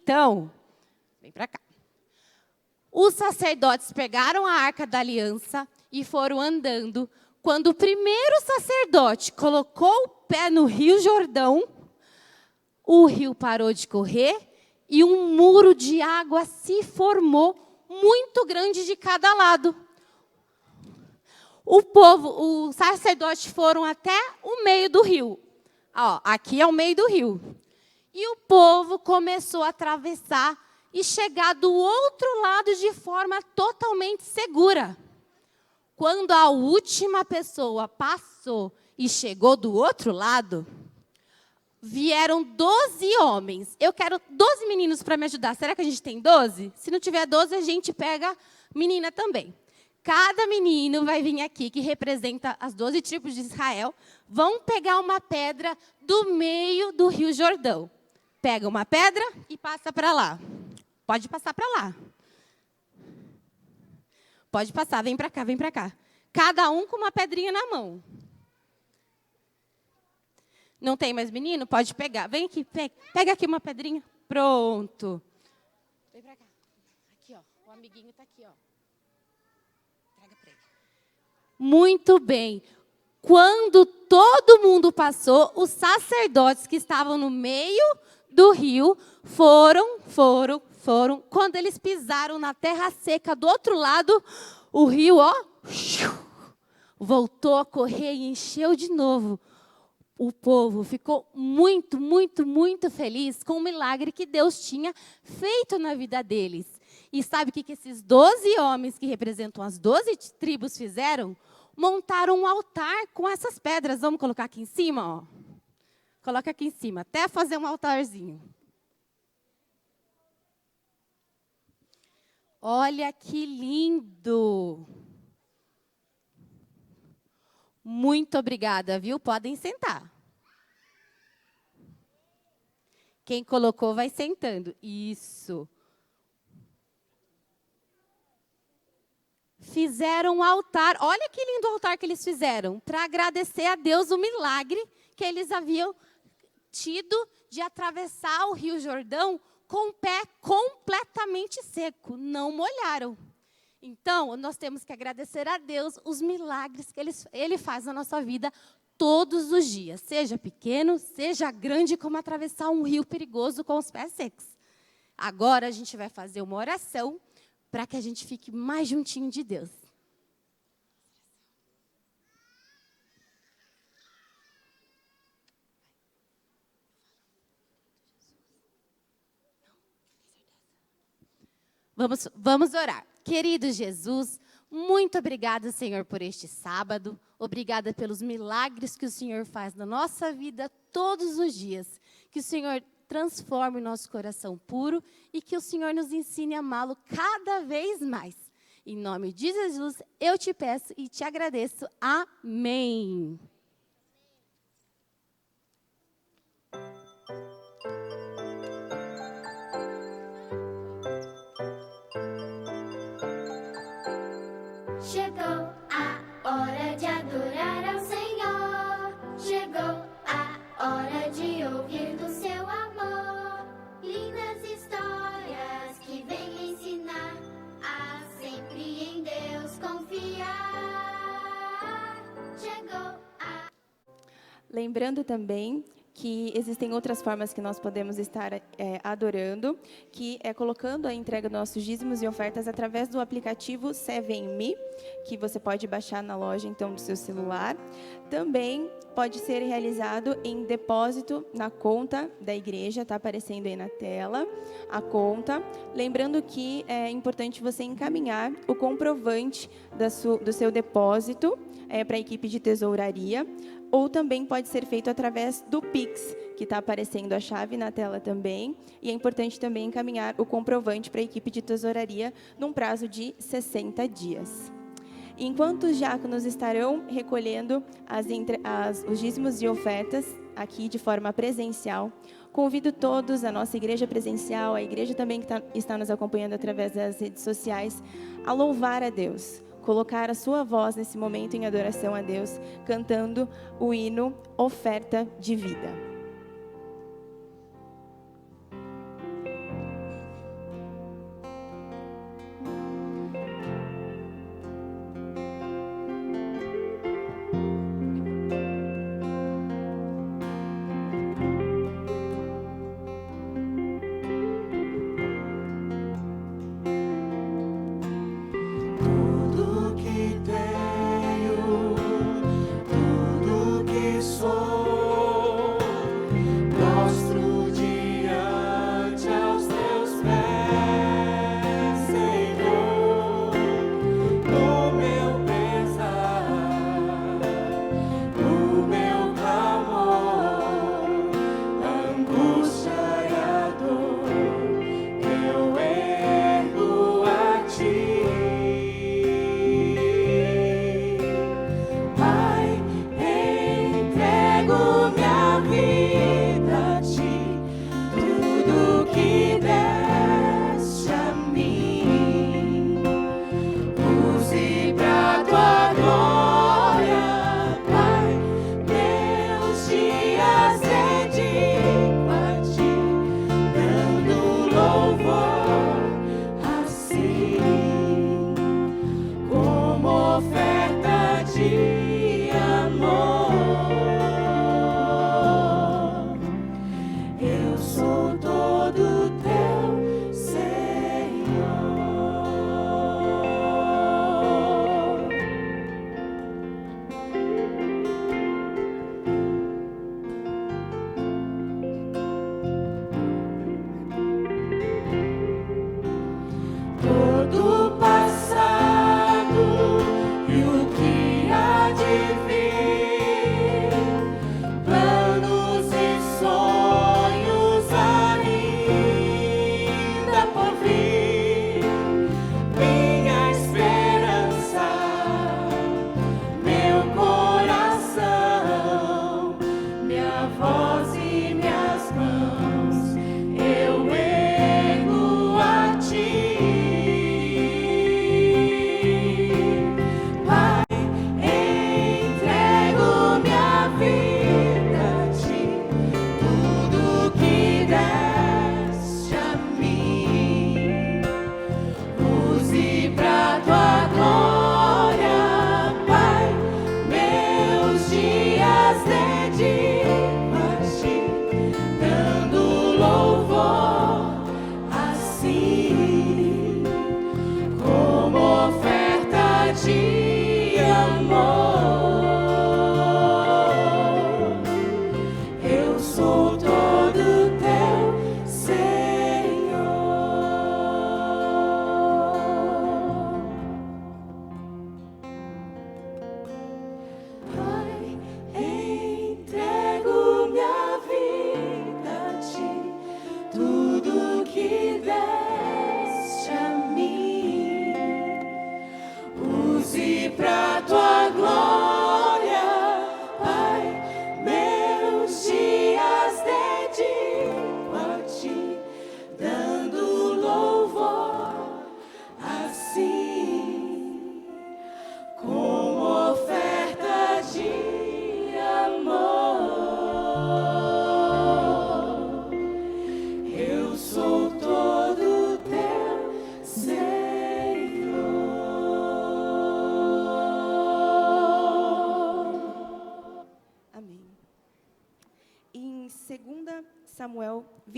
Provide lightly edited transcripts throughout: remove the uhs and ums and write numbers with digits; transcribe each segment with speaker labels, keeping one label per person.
Speaker 1: Então, vem para cá. Os sacerdotes pegaram a Arca da Aliança e foram andando. Quando o primeiro sacerdote colocou o pé no Rio Jordão, o rio parou de correr e um muro de água se formou, muito grande de cada lado. Os sacerdotes foram até o meio do rio. Ó, aqui é o meio do rio. E o povo começou a atravessar e chegar do outro lado de forma totalmente segura. Quando a última pessoa passou e chegou do outro lado, vieram 12 homens. Eu quero 12 meninos para me ajudar. Será que a gente tem 12? Se não tiver 12, a gente pega menina também. Cada menino vai vir aqui, que representa as 12 tribos de Israel, vão pegar uma pedra do meio do Rio Jordão. Pega uma pedra e passa para lá. Pode passar para lá. Pode passar, vem para cá, vem para cá. Cada um com uma pedrinha na mão. Não tem mais menino? Pode pegar. Vem aqui, pega aqui uma pedrinha. Pronto. Vem para cá. Aqui, ó. O amiguinho está aqui, ó. Traga para ele. Muito bem. Quando todo mundo passou, os sacerdotes que estavam no meio do rio foram. Quando eles pisaram na terra seca do outro lado, o rio, ó, voltou a correr e encheu de novo. O povo ficou muito, muito, muito feliz com o milagre que Deus tinha feito na vida deles. E sabe o que esses 12 homens que representam as 12 tribos fizeram? Montaram um altar com essas pedras. Vamos colocar aqui em cima, ó. Coloca aqui em cima, até fazer um altarzinho. Olha que lindo! Muito obrigada, viu? Podem sentar. Quem colocou vai sentando. Isso. Fizeram um altar. Olha que lindo altar que eles fizeram. Para agradecer a Deus o milagre que eles haviam tido de atravessar o Rio Jordão com o pé completamente seco. Não molharam. Então, nós temos que agradecer a Deus os milagres que Ele faz na nossa vida todos os dias. Seja pequeno, seja grande, como atravessar um rio perigoso com os pés secos. Agora, a gente vai fazer uma oração para que a gente fique mais juntinho de Deus. Vamos orar. Querido Jesus, muito obrigada, Senhor, por este sábado. Obrigada pelos milagres que o Senhor faz na nossa vida todos os dias. Que o Senhor transforme o nosso coração puro e que o Senhor nos ensine a amá-lo cada vez mais. Em nome de Jesus, eu te peço e te agradeço. Amém.
Speaker 2: Chegou a hora de adorar ao Senhor. Chegou a hora de ouvir do seu amor. Lindas histórias que vêm ensinar a sempre em Deus confiar. Chegou a...
Speaker 3: Lembrando também que existem outras formas que nós podemos estar adorando, que é colocando a entrega dos nossos dízimos e ofertas através do aplicativo 7Me, que você pode baixar na loja, então, do seu celular. Também pode ser realizado em depósito na conta da igreja, está aparecendo aí na tela, a conta. Lembrando que é importante você encaminhar o comprovante do seu depósito para a equipe de tesouraria, ou também pode ser feito através do Pix, que está aparecendo a chave na tela também. E é importante também encaminhar o comprovante para a equipe de tesouraria num prazo de 60 dias. Enquanto os diáconos estarão recolhendo os dízimos e ofertas aqui de forma presencial, convido todos, a nossa igreja presencial, a igreja também que está nos acompanhando através das redes sociais, a louvar a Deus. Colocar a sua voz nesse momento em adoração a Deus, cantando o hino Oferta de Vida.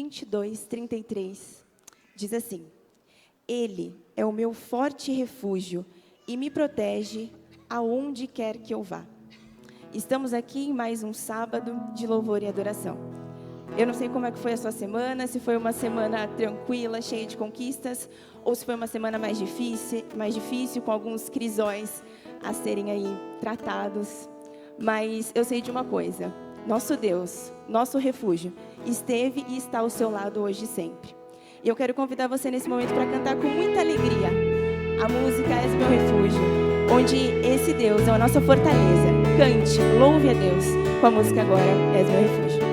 Speaker 3: 22:33, diz assim: Ele é o meu forte refúgio e me protege aonde quer que eu vá. Estamos aqui em mais um sábado de louvor e adoração. Eu não sei como é que foi a sua semana, se foi uma semana tranquila, cheia de conquistas, ou se foi uma semana mais difícil, com alguns crisóis a serem aí tratados. Mas eu sei de uma coisa: nosso Deus, nosso refúgio, esteve e está ao seu lado hoje e sempre. E eu quero convidar você nesse momento para cantar com muita alegria a música És Meu Refúgio, onde esse Deus é a nossa fortaleza. Cante, louve a Deus com a música agora, És Meu Refúgio.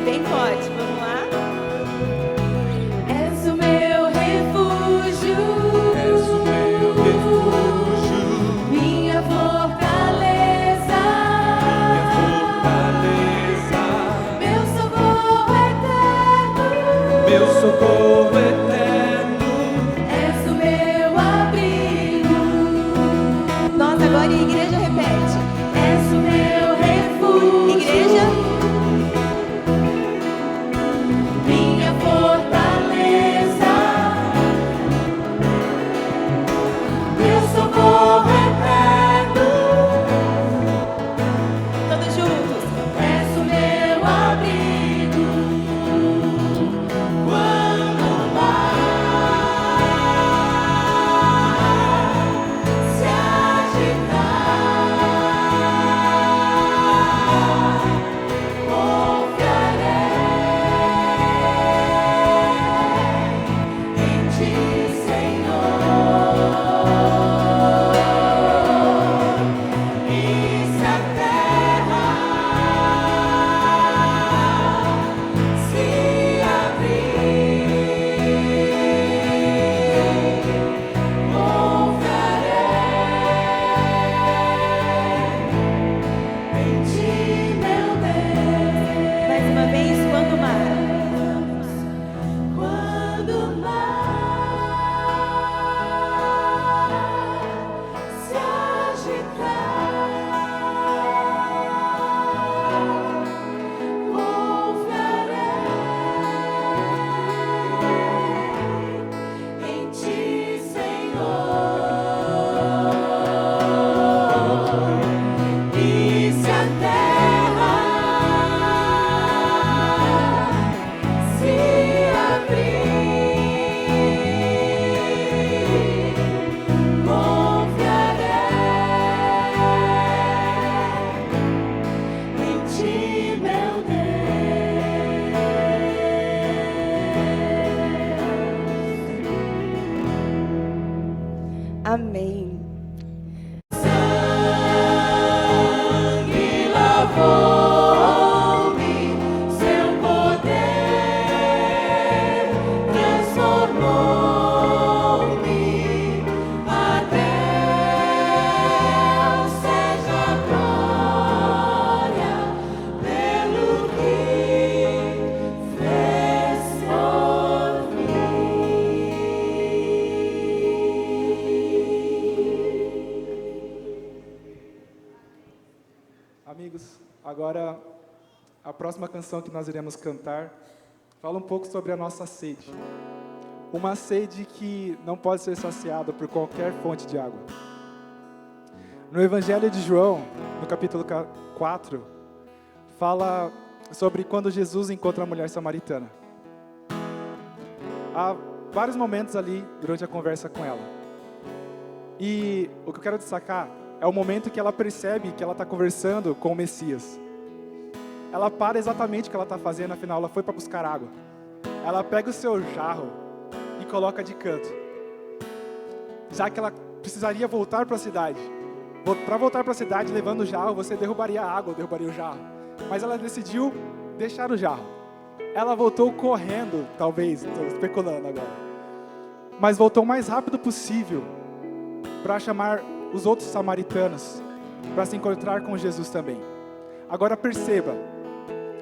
Speaker 3: Bem forte, vamos lá. És o meu refúgio, és o meu refúgio, minha fortaleza, meu socorro eterno, meu socorro eterno, és o meu abrigo. Nós agora, a igreja repete: és o meu refúgio. Igreja.
Speaker 4: amigos. Agora, a próxima canção que nós iremos cantar fala um pouco sobre a nossa sede. Uma sede que não pode ser saciada por qualquer fonte de água. No Evangelho de João, no capítulo 4, fala sobre quando Jesus encontra a mulher samaritana. Há vários momentos ali durante a conversa com ela. E o que eu quero destacar é o momento que ela percebe que ela está conversando com o Messias. Ela para exatamente o que ela está fazendo, afinal ela foi para buscar água. Ela pega o seu jarro e coloca de canto, já que ela precisaria voltar para a cidade. Para voltar para a cidade levando o jarro, você derrubaria a água, derrubaria o jarro. Mas ela decidiu deixar o jarro. Ela voltou correndo, talvez, estou especulando agora. Mas voltou o mais rápido possível para chamar os outros samaritanos para se encontrar com Jesus também. Agora perceba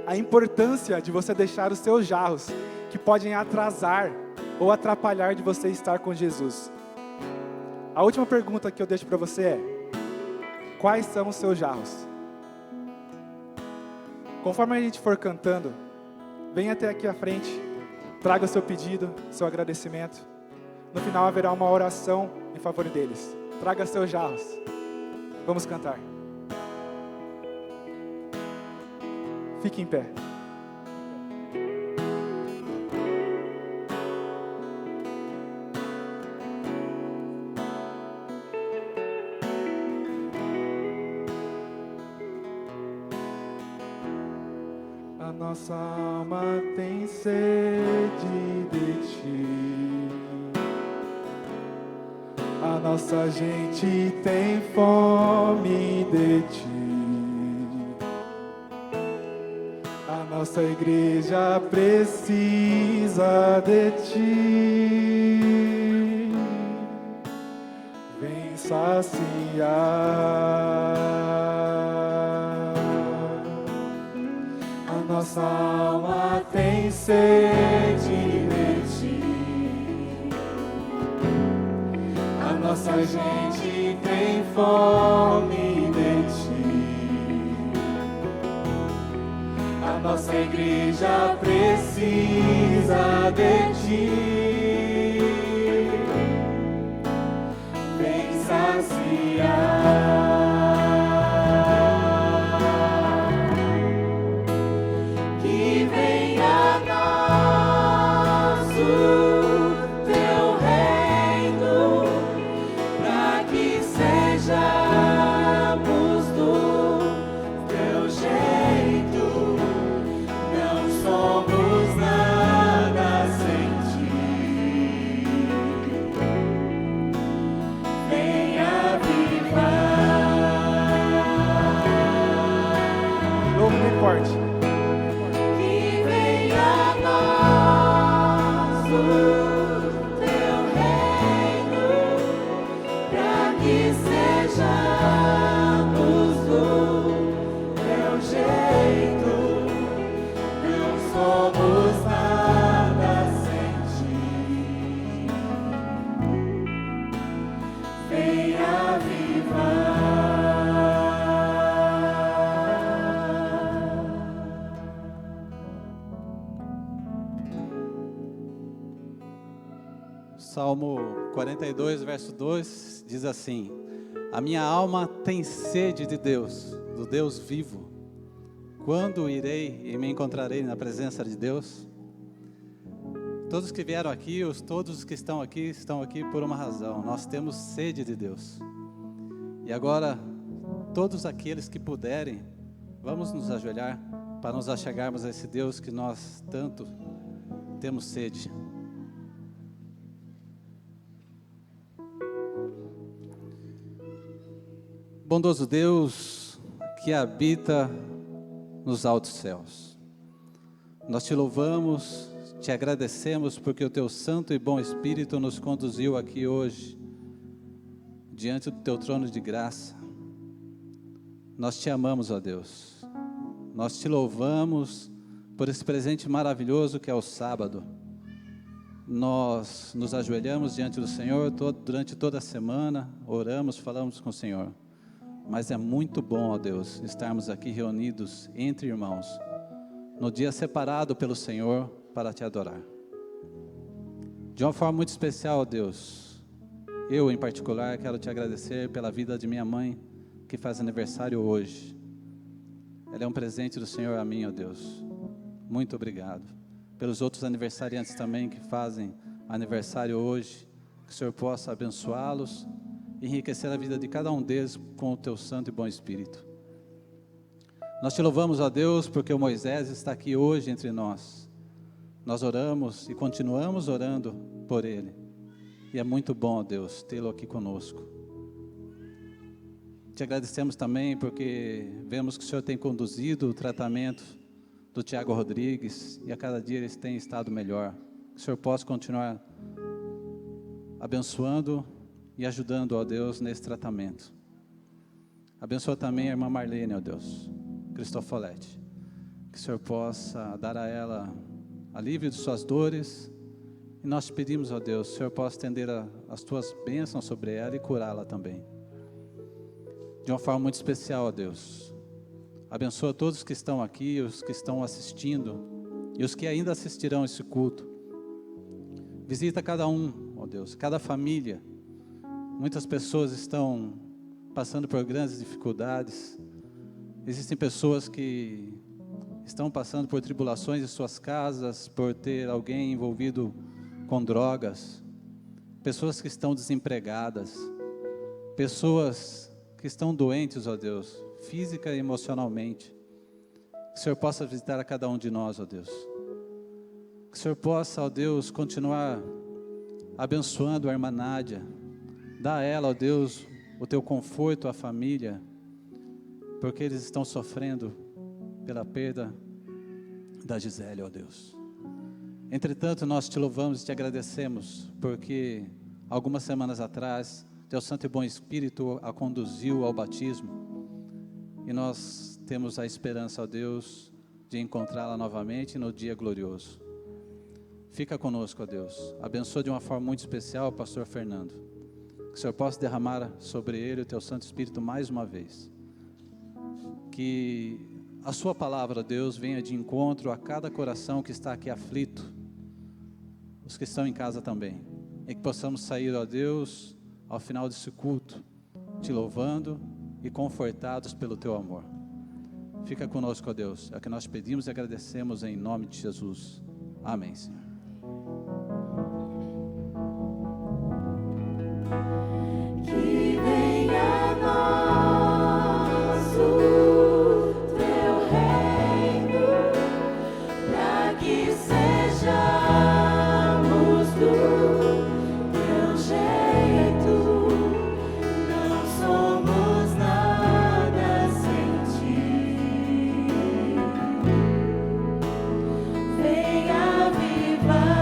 Speaker 4: a importância de você deixar os seus jarros que podem atrasar ou atrapalhar de você estar com Jesus. A última pergunta que eu deixo para você é: quais são os seus jarros? Conforme a gente for cantando, venha até aqui à frente, traga o seu pedido, seu agradecimento. No final haverá uma oração em favor deles. Traga seus jarros. Vamos cantar. Fique em pé. A nossa alma tem sede de ti. A nossa gente tem fome de ti. A nossa igreja precisa de ti. Vem saciar. A nossa alma tem sede de ti. A nossa gente tem fome de ti. A nossa igreja precisa de ti. Vem saciar. Que venha a nós o teu reino, para que sejamos do teu jeito. Não somos nada sem ti. Venha avivar. Louco bem forte. Que venha a nós o teu reino, para que sejamos do teu jeito. Não somos nada sem ti. Venha avivar.
Speaker 5: Salmo 42, verso 2, diz assim: a minha alma tem sede de Deus, do Deus vivo. Quando irei e me encontrarei na presença de Deus? Todos que vieram aqui, todos que estão aqui por uma razão. Nós temos sede de Deus. E agora, todos aqueles que puderem, vamos nos ajoelhar para nos achegarmos a esse Deus que nós tanto temos sede. Bondoso Deus que habita nos altos céus, nós te louvamos, te agradecemos porque o teu santo e bom Espírito nos conduziu aqui hoje, diante do teu trono de graça. Nós te amamos, ó Deus, nós te louvamos por esse presente maravilhoso que é o sábado. Nós nos ajoelhamos diante do Senhor durante toda a semana, oramos, falamos com o Senhor. mas é muito bom, ó Deus, estarmos aqui reunidos entre irmãos, no dia separado pelo Senhor para te adorar. De uma forma muito especial, ó Deus, eu em particular quero te agradecer pela vida de minha mãe, que faz aniversário hoje. Ela é um presente do Senhor a mim, ó Deus. Muito obrigado. Pelos outros aniversariantes também que fazem aniversário hoje, que o Senhor possa abençoá-los, enriquecer a vida de cada um deles com o teu santo e bom Espírito. Nós te louvamos, ó Deus, porque o Moisés está aqui hoje entre nós. Nós oramos e continuamos orando por ele. E é muito bom, ó Deus, tê-lo aqui conosco. Te agradecemos também porque vemos que o Senhor tem conduzido o tratamento do Tiago Rodrigues e a cada dia eles têm estado melhor. Que o Senhor possa continuar abençoando e ajudando, ó Deus, nesse tratamento. Abençoa também a irmã Marlene, ó Deus, Cristofoletti. Que o Senhor possa dar a ela alívio de suas dores. E nós te pedimos, ó Deus, que o Senhor possa estender as tuas bênçãos sobre ela e curá-la também. De uma forma muito especial, ó Deus. Abençoa todos que estão aqui, os que estão assistindo e os que ainda assistirão esse culto. Visita cada um, ó Deus, cada família. Muitas pessoas estão passando por grandes dificuldades. Existem pessoas que estão passando por tribulações em suas casas, por ter alguém envolvido com drogas. Pessoas que estão desempregadas. Pessoas que estão doentes, ó Deus, física e emocionalmente. Que o Senhor possa visitar a cada um de nós, ó Deus. Que o Senhor possa, ó Deus, continuar abençoando a irmã Nádia. Dá a ela, ó Deus, o teu conforto à família, porque eles estão sofrendo pela perda da Gisele, ó Deus. Entretanto, nós te louvamos e te agradecemos, porque algumas semanas atrás, teu Santo e Bom Espírito a conduziu ao batismo, e nós temos a esperança, ó Deus, de encontrá-la novamente no dia glorioso. Fica conosco, ó Deus. Abençoa de uma forma muito especial o pastor Fernando. Que o Senhor possa derramar sobre ele o teu Santo Espírito mais uma vez. Que a sua palavra, Deus, venha de encontro a cada coração que está aqui aflito, os que estão em casa também. E que possamos sair, ó Deus, ao final desse culto, te louvando e confortados pelo teu amor. Fica conosco, ó Deus. É o que nós pedimos e agradecemos em nome de Jesus. Amém, Senhor.
Speaker 6: Que venha nosso teu reino, pra que sejamos do teu jeito. Não somos nada sem ti. Venha avivar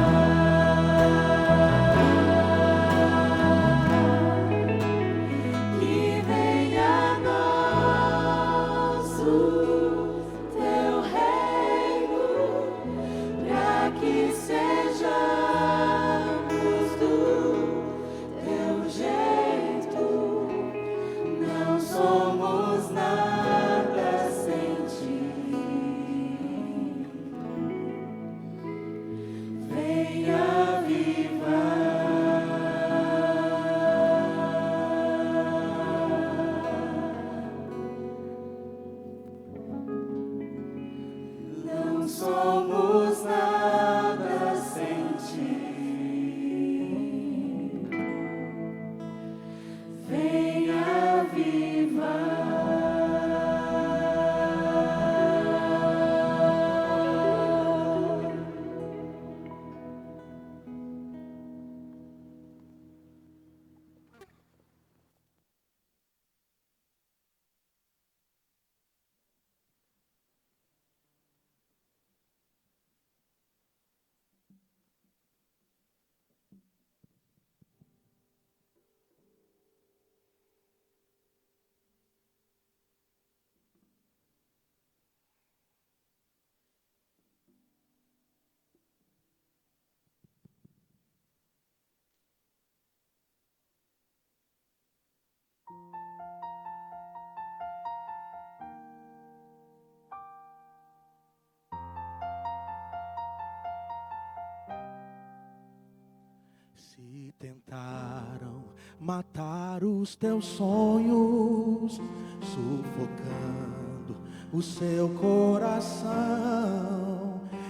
Speaker 7: matar os teus sonhos, sufocando o seu coração.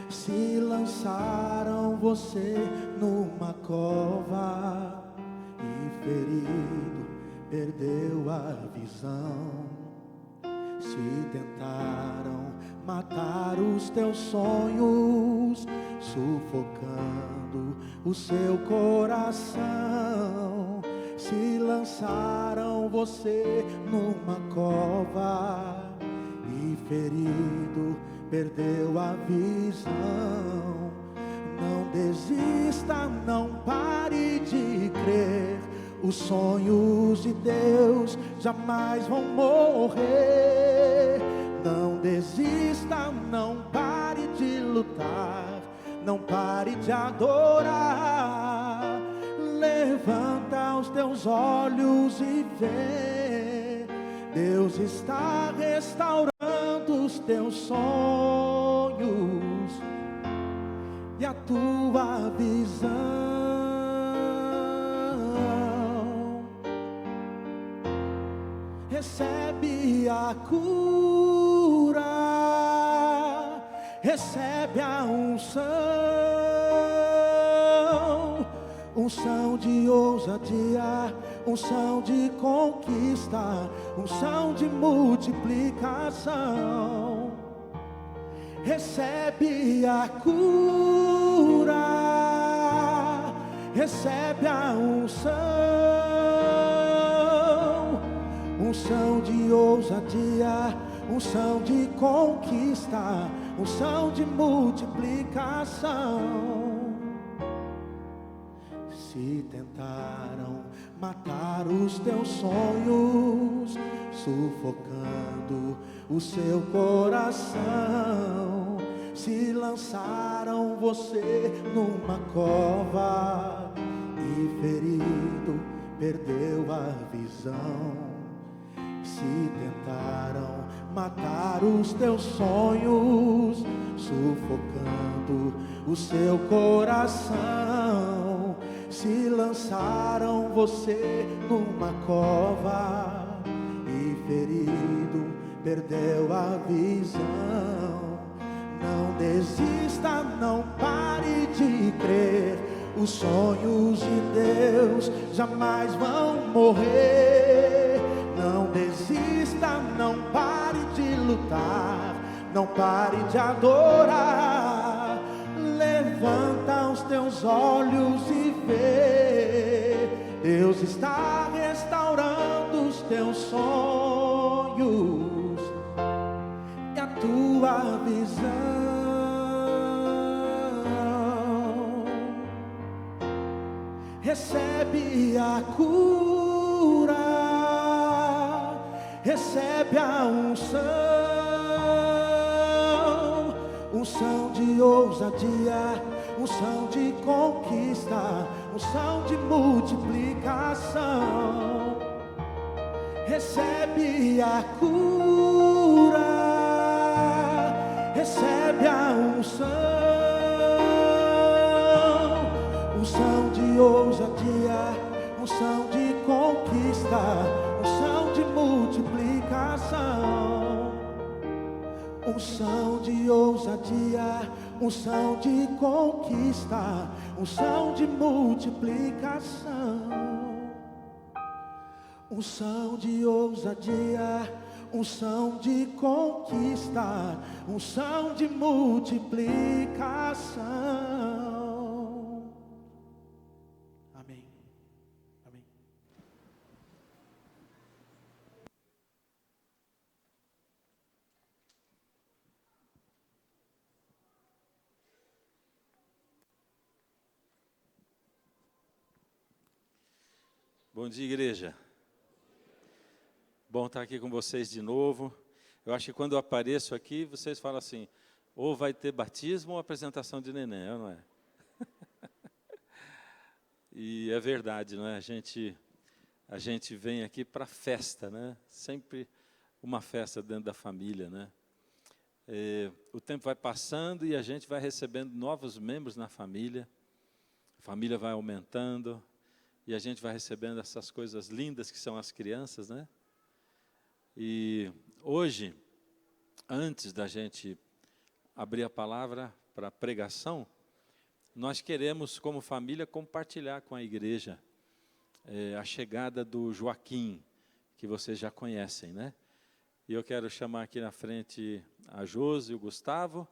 Speaker 7: Se lançaram você numa cova e ferido perdeu a visão. Se tentaram matar os teus sonhos, sufocando o seu coração. Se lançaram você numa cova e ferido perdeu a visão. Não desista, não pare de crer. Os sonhos de Deus jamais vão morrer. Não desista, não pare de lutar, não pare de adorar. Levanta os teus olhos e vê, Deus está restaurando os teus sonhos e a tua visão. Recebe a cura, recebe a unção de ousadia, unção de conquista, unção de multiplicação. Recebe a cura, recebe a unção de ousadia, unção de conquista, unção de multiplicação. Se tentaram matar os teus sonhos, sufocando o seu coração. Se lançaram você numa cova e ferido perdeu a visão. Se tentaram matar os teus sonhos, sufocando o seu coração. Se lançaram você numa cova e ferido perdeu a visão. Não desista, não pare de crer. Os sonhos de Deus jamais vão morrer. Não desista, não pare de lutar, não pare de adorar. Levanta os teus olhos e vê, Deus está restaurando os teus sonhos e a tua visão. Recebe a cura, recebe a unção de ousadia, unção de conquista, unção de multiplicação. Recebe a cura, recebe a unção de ousadia, unção de conquista, unção de multiplicação. Unção de ousadia, unção de conquista, unção de multiplicação. Unção de ousadia, unção de conquista, unção de multiplicação. Amém. Amém.
Speaker 8: Bom dia, igreja. Bom estar aqui com vocês de novo. Eu acho que quando eu apareço aqui, vocês falam assim, ou vai ter batismo ou apresentação de neném, não é? E é verdade, não é? A gente vem aqui para festa, né? Sempre uma festa dentro da família, né? O tempo vai passando e a gente vai recebendo novos membros na família. A família vai aumentando. e a gente vai recebendo essas coisas lindas que são as crianças, né? E hoje, antes da gente abrir a palavra para pregação, nós queremos, como família, compartilhar com a igreja a chegada do Joaquim, que vocês já conhecem, né? E eu quero chamar aqui na frente a Josi e o Gustavo,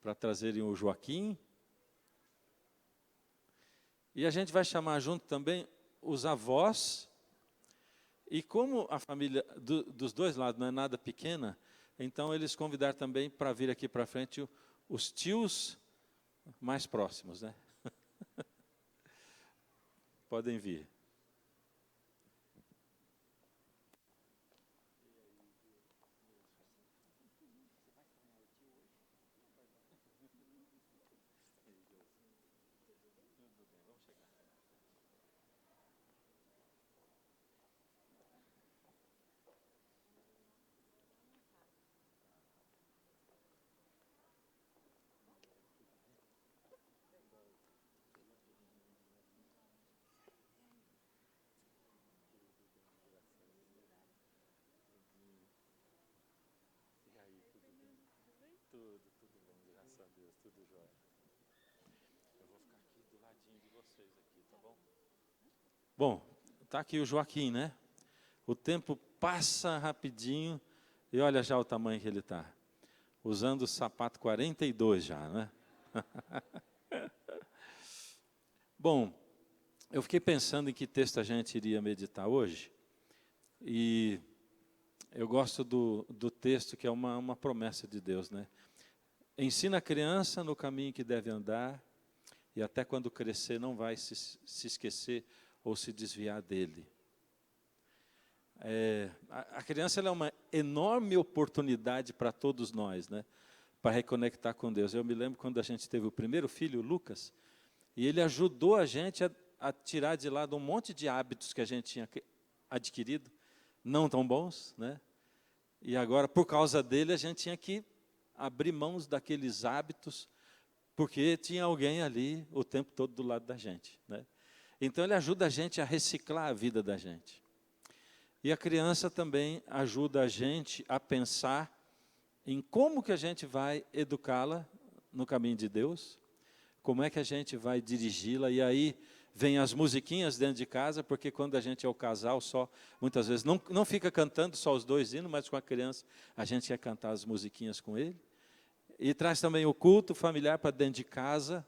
Speaker 8: para trazerem o Joaquim. E a gente vai chamar junto também os avós. E como a família dos dois lados não é nada pequena, então eles convidaram também para vir aqui para frente os tios mais próximos, né? Podem vir. Tudo bom, graças a Deus, tudo jóia. Eu vou ficar aqui do ladinho de vocês aqui, tá bom? Bom, tá aqui o Joaquim, né? O tempo passa rapidinho e olha já o tamanho que ele está. Usando o sapato 42 já, né? Bom, eu fiquei pensando em que texto a gente iria meditar hoje. E eu gosto do texto que é uma promessa de Deus, né? Ensina a criança no caminho que deve andar, e até quando crescer não vai se esquecer ou se desviar dele. A criança ela é uma enorme oportunidade para todos nós, né? Para reconectar com Deus. Eu me lembro quando a gente teve o primeiro filho, o Lucas, e ele ajudou a gente a tirar de lado um monte de hábitos que a gente tinha adquirido, não tão bons, né? E agora, por causa dele, a gente tinha que abrir mãos daqueles hábitos, porque tinha alguém ali o tempo todo do lado da gente, né? Então, ele ajuda a gente a reciclar a vida da gente. E a criança também ajuda a gente a pensar em como que a gente vai educá-la no caminho de Deus, como é que a gente vai dirigi-la, e aí vem as musiquinhas dentro de casa, porque quando a gente é o casal só, muitas vezes não fica cantando só os dois hinos, mas com a criança a gente quer cantar as musiquinhas com ele. E traz também o culto familiar para dentro de casa.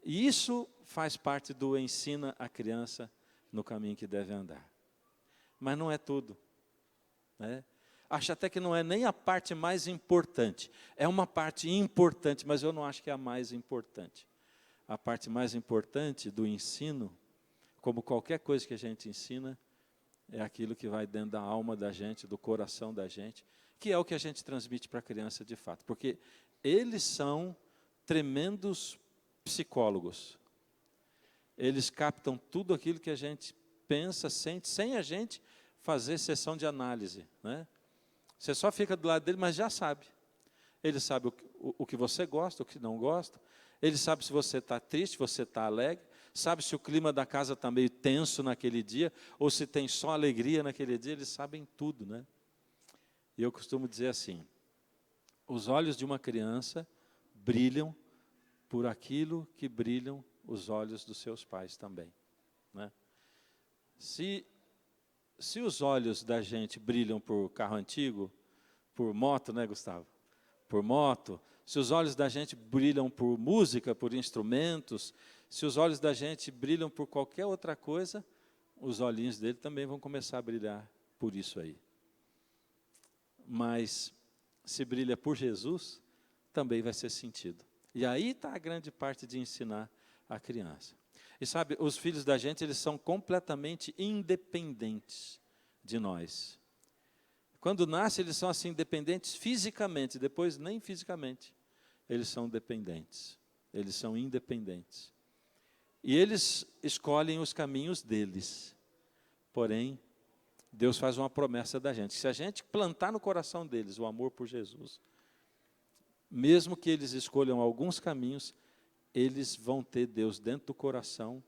Speaker 8: E isso faz parte do ensina a criança no caminho que deve andar. Mas não é tudo, né? Acho até que não é nem a parte mais importante. É uma parte importante, mas eu não acho que é a mais importante. A parte mais importante do ensino, como qualquer coisa que a gente ensina, é aquilo que vai dentro da alma da gente, do coração da gente, que é o que a gente transmite para a criança de fato. Porque eles são tremendos psicólogos. Eles captam tudo aquilo que a gente pensa, sente, sem a gente fazer sessão de análise, né? Você só fica do lado dele, mas já sabe. Ele sabe o que você gosta, o que não gosta. Ele sabe se você está triste, se você está alegre. Sabe se o clima da casa está meio tenso naquele dia, ou se tem só alegria naquele dia. Eles sabem tudo, né? E eu costumo dizer assim, os olhos de uma criança brilham por aquilo que brilham os olhos dos seus pais também, né? Se os olhos da gente brilham por carro antigo, por moto, né, Gustavo? Por moto. Se os olhos da gente brilham por música, por instrumentos, se os olhos da gente brilham por qualquer outra coisa, os olhinhos dele também vão começar a brilhar por isso aí. Mas se brilha por Jesus, também vai ser sentido. E aí está a grande parte de ensinar a criança. E sabe, os filhos da gente, eles são completamente independentes de nós. Quando nascem, eles são assim, dependentes fisicamente, depois nem fisicamente. Eles são dependentes, eles são independentes. E eles escolhem os caminhos deles. Porém, Deus faz uma promessa da gente. Se a gente plantar no coração deles o amor por Jesus, mesmo que eles escolham alguns caminhos, eles vão ter Deus dentro do coração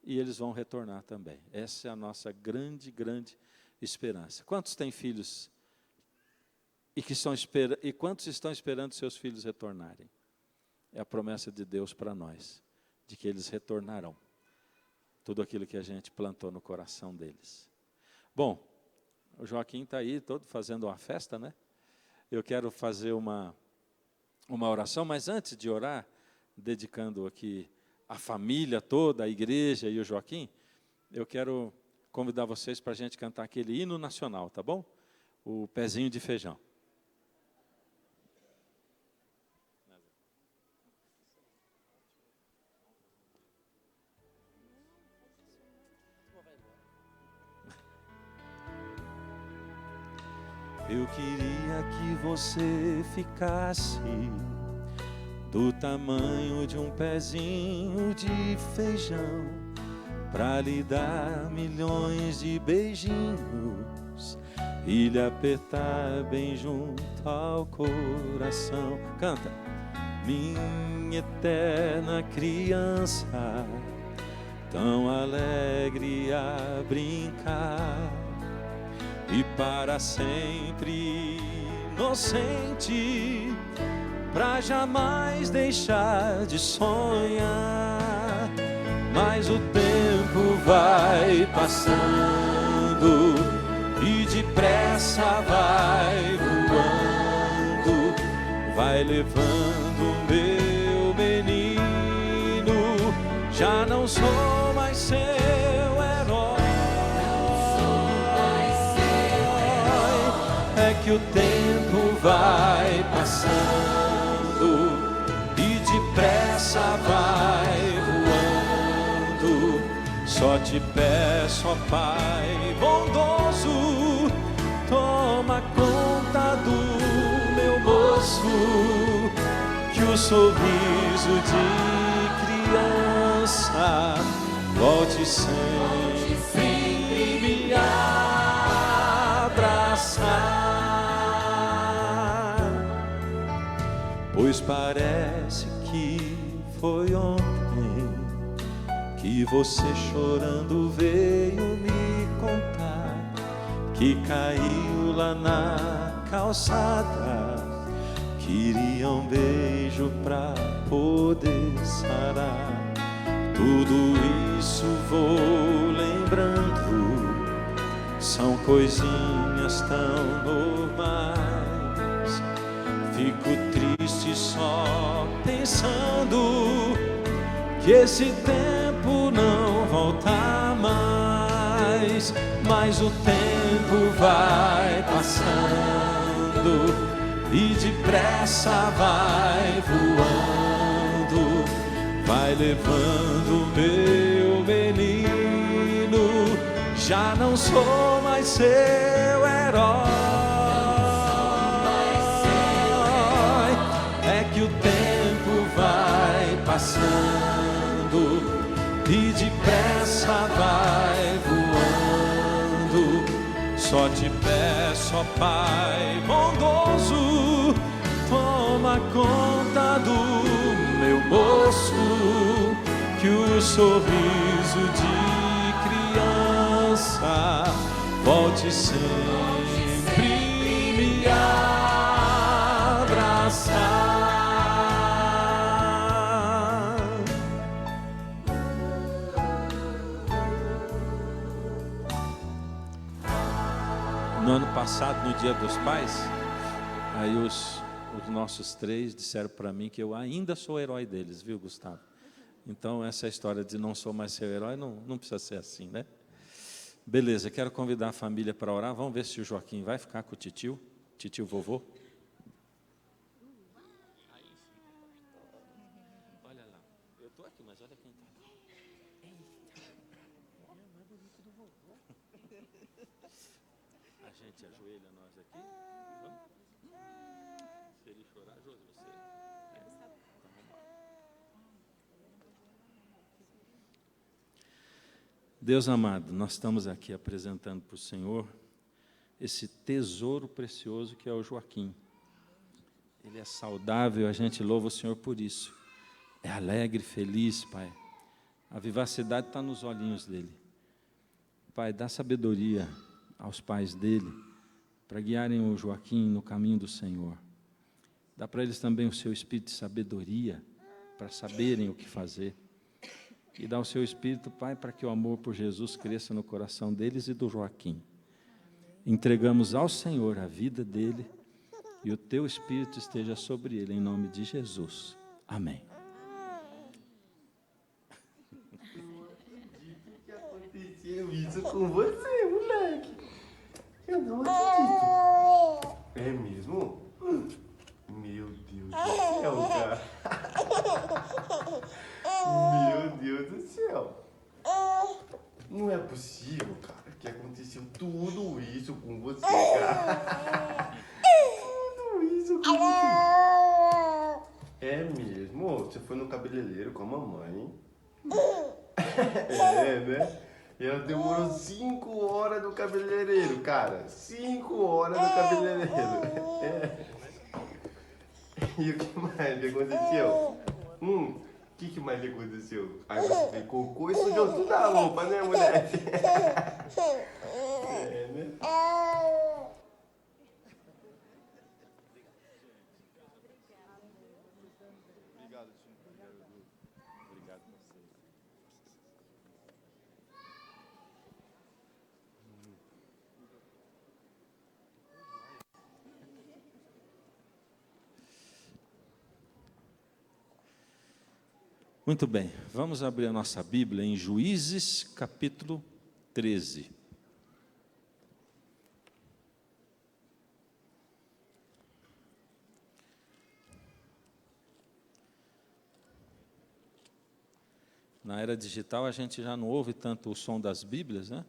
Speaker 8: e eles vão retornar também. Essa é a nossa grande, grande esperança. Quantos têm filhos e quantos estão esperando seus filhos retornarem? É a promessa de Deus para nós, de que eles retornarão. Tudo aquilo que a gente plantou no coração deles. Bom, o Joaquim está aí todo fazendo uma festa, né? Eu quero fazer uma oração, mas antes de orar, dedicando aqui a família toda, a igreja e o Joaquim, eu quero convidar vocês para a gente cantar aquele hino nacional, tá bom? O Pezinho de Feijão.
Speaker 9: Eu queria que você ficasse do tamanho de um pezinho de feijão, pra lhe dar milhões de beijinhos e lhe apertar bem junto ao coração. Canta! Minha eterna criança, tão alegre a brincar e para sempre inocente, pra jamais deixar de sonhar. Mas o tempo vai passando e depressa vai voando, vai levando meu menino. Já não sou mais seu herói. É que o tempo vai passando e depressa vai voando. Só te peço, ó Pai bondoso, toma conta do meu moço, que o sorriso de criança volte sempre me abraçar. Pois parece que foi ontem que você chorando veio me contar que caiu lá na calçada, queria um beijo pra poder sarar. Tudo isso vou lembrando, são coisinhas tão normais. Fico triste só pensando que esse tempo não volta mais. Mas o tempo vai passando e depressa vai voando, vai levando meu menino. Já não sou mais seu herói. É que o tempo vai passando e depressa vai voando. Só te peço, ó Pai bondoso, toma conta do meu moço, que o sorriso de criança volte sempre me abraçar.
Speaker 8: No ano passado, no Dia dos Pais, aí os nossos três disseram para mim que eu ainda sou herói deles, viu, Gustavo? Então, essa história de não sou mais seu herói, não precisa ser assim, né? Beleza, quero convidar a família para orar. Vamos ver se o Joaquim vai ficar com o titio vovô. Olha lá, eu estou aqui, mas olha quem está lá. A gente ajoelha nós aqui. Vamos? Se ele chorar, Josi, você. Deus amado, nós estamos aqui apresentando para o Senhor esse tesouro precioso que é o Joaquim. Ele é saudável, a gente louva o Senhor por isso. É alegre, feliz, Pai. A vivacidade está nos olhinhos dele. Pai, dá sabedoria aos pais dele para guiarem o Joaquim no caminho do Senhor. Dá para eles também o seu espírito de sabedoria para saberem o que fazer. E dá o seu espírito, Pai, para que o amor por Jesus cresça no coração deles e do Joaquim. Entregamos ao Senhor a vida dele e o teu espírito esteja sobre ele, em nome de Jesus. Amém.
Speaker 10: Aconteceu isso com você, moleque. Eu não acredito. É mesmo? Meu Deus do céu, cara. Meu Deus do céu. Não é possível, cara, que aconteceu tudo isso com você, cara. Tudo isso com você. É mesmo? Você foi no cabeleireiro com a mamãe? É, né? E ela demorou 5 horas no cabeleireiro, cara. 5 horas no cabeleireiro. É. E o que mais lhe aconteceu? O que mais lhe aconteceu? Aí você fez cocô e sujou tudo a roupa, né, moleque? É, né?
Speaker 8: Muito bem, vamos abrir a nossa Bíblia em Juízes, capítulo 13. Na era digital a gente já não ouve tanto o som das Bíblias, né?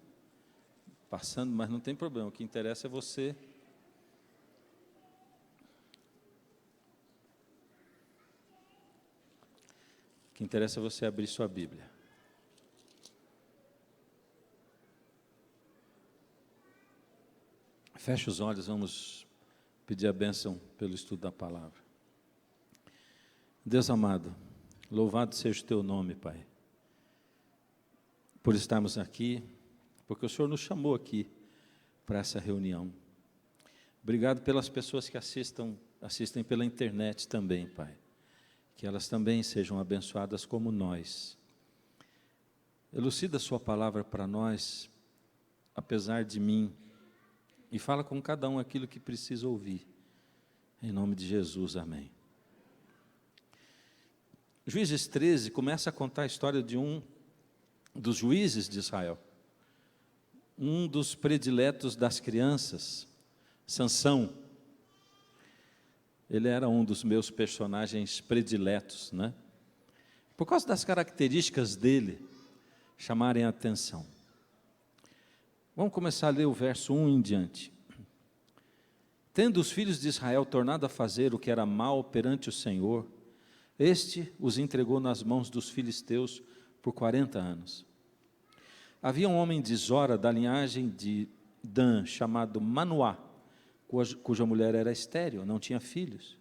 Speaker 8: Passando, mas não tem problema, o que interessa é você O que interessa é você abrir sua Bíblia. Feche os olhos, vamos pedir a bênção pelo estudo da palavra. Deus amado, louvado seja o teu nome, Pai, por estarmos aqui, porque o Senhor nos chamou aqui para essa reunião. Obrigado pelas pessoas que assistem pela internet também, Pai. Que elas também sejam abençoadas como nós. Elucida a sua palavra para nós, apesar de mim, e fala com cada um aquilo que precisa ouvir. Em nome de Jesus, amém. Juízes 13 começa a contar a história de um dos juízes de Israel, um dos prediletos das crianças, Sansão. Ele era um dos meus personagens prediletos, né? Por causa das características dele chamarem a atenção. Vamos começar a ler o verso 1 em diante. Tendo os filhos de Israel tornado a fazer o que era mal perante o Senhor, este os entregou nas mãos dos filisteus por 40 anos. Havia um homem de Zora, da linhagem de Dan, chamado Manoá, cuja mulher era estéril, não tinha filhos.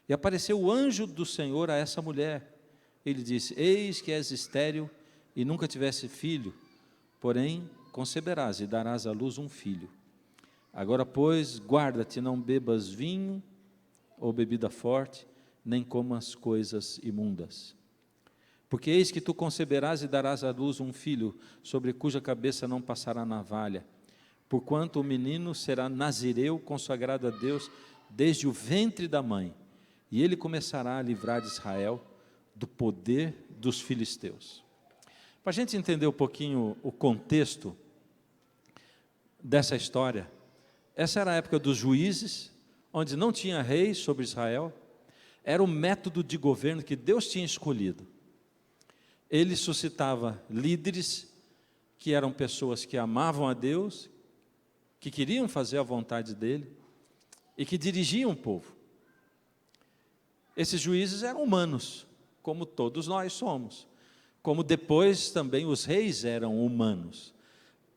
Speaker 8: E apareceu o anjo do Senhor a essa mulher. Ele disse: eis que és estéril e nunca tivesse filho, porém conceberás e darás à luz um filho. Agora, pois, guarda-te, não bebas vinho ou bebida forte, nem comas coisas imundas. Porque eis que tu conceberás e darás à luz um filho, sobre cuja cabeça não passará navalha. Porquanto o menino será nazireu, consagrado a Deus desde o ventre da mãe, e ele começará a livrar de Israel do poder dos filisteus. Para a gente entender um pouquinho o contexto dessa história, essa era a época dos juízes, onde não tinha rei sobre Israel, era o método de governo que Deus tinha escolhido. Ele suscitava líderes que eram pessoas que amavam a Deus, que queriam fazer a vontade dele e que dirigiam o povo. Esses juízes eram humanos, como todos nós somos, como depois também os reis eram humanos,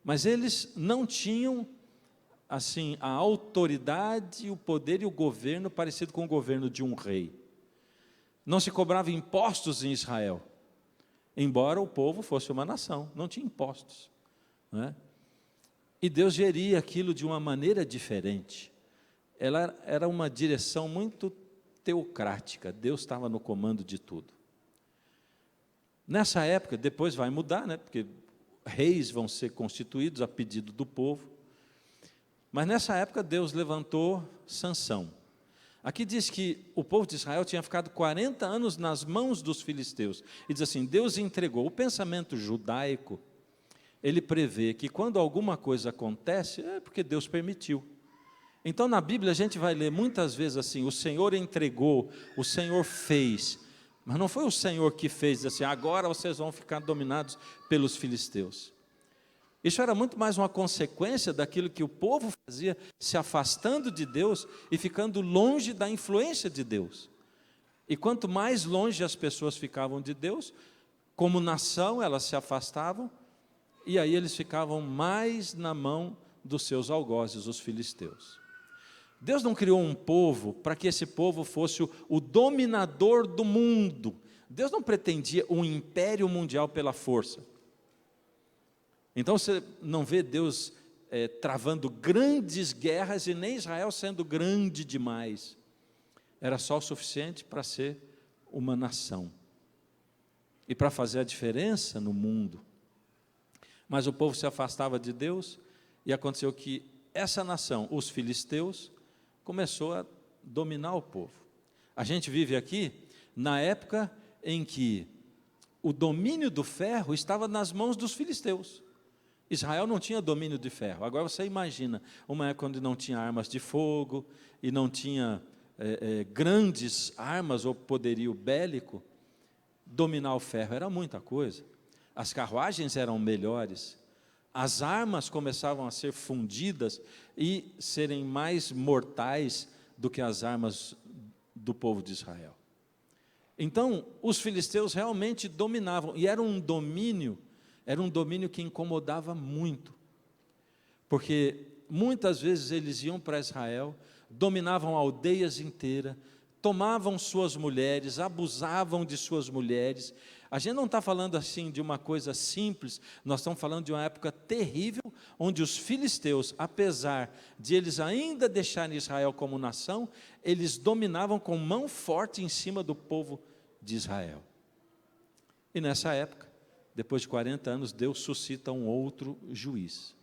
Speaker 8: mas eles não tinham assim a autoridade, o poder e o governo parecido com o governo de um rei. Não se cobrava impostos em Israel. embora o povo fosse uma nação, não tinha impostos, não é? E Deus geria aquilo de uma maneira diferente. Ela era uma direção muito teocrática, Deus estava no comando de tudo. Nessa época, depois vai mudar, né? Porque reis vão ser constituídos a pedido do povo. Mas nessa época Deus levantou Sansão. Aqui diz que o povo de Israel tinha ficado 40 anos nas mãos dos filisteus. E diz assim, Deus entregou. O pensamento judaico, ele prevê que quando alguma coisa acontece, é porque Deus permitiu. Então na Bíblia a gente vai ler muitas vezes assim, o Senhor entregou, o Senhor fez. Mas não foi o Senhor que fez assim, agora vocês vão ficar dominados pelos filisteus. Isso era muito mais uma consequência daquilo que o povo fazia, se afastando de Deus e ficando longe da influência de Deus. E quanto mais longe as pessoas ficavam de Deus, como nação elas se afastavam, e aí eles ficavam mais na mão dos seus algozes, os filisteus. Deus não criou um povo para que esse povo fosse o dominador do mundo. Deus não pretendia um império mundial pela força. Então você não vê Deus travando grandes guerras e nem Israel sendo grande demais. Era só o suficiente para ser uma nação e para fazer a diferença no mundo. Mas o povo se afastava de Deus e aconteceu que essa nação, os filisteus, começou a dominar o povo. A gente vive aqui na época em que o domínio do ferro estava nas mãos dos filisteus. Israel não tinha domínio de ferro. Agora você imagina, uma época onde não tinha armas de fogo e não tinha grandes armas ou poderio bélico, dominar o ferro era muita coisa. As carruagens eram melhores, as armas começavam a ser fundidas e serem mais mortais do que as armas do povo de Israel. Então, os filisteus realmente dominavam, e era um domínio que incomodava muito, porque muitas vezes eles iam para Israel, dominavam aldeias inteiras, tomavam suas mulheres, abusavam de suas mulheres. A gente não está falando assim de uma coisa simples, nós estamos falando de uma época terrível, onde os filisteus, apesar de eles ainda deixarem Israel como nação, eles dominavam com mão forte em cima do povo de Israel. E nessa época, depois de 40 anos, Deus suscita um outro juiz.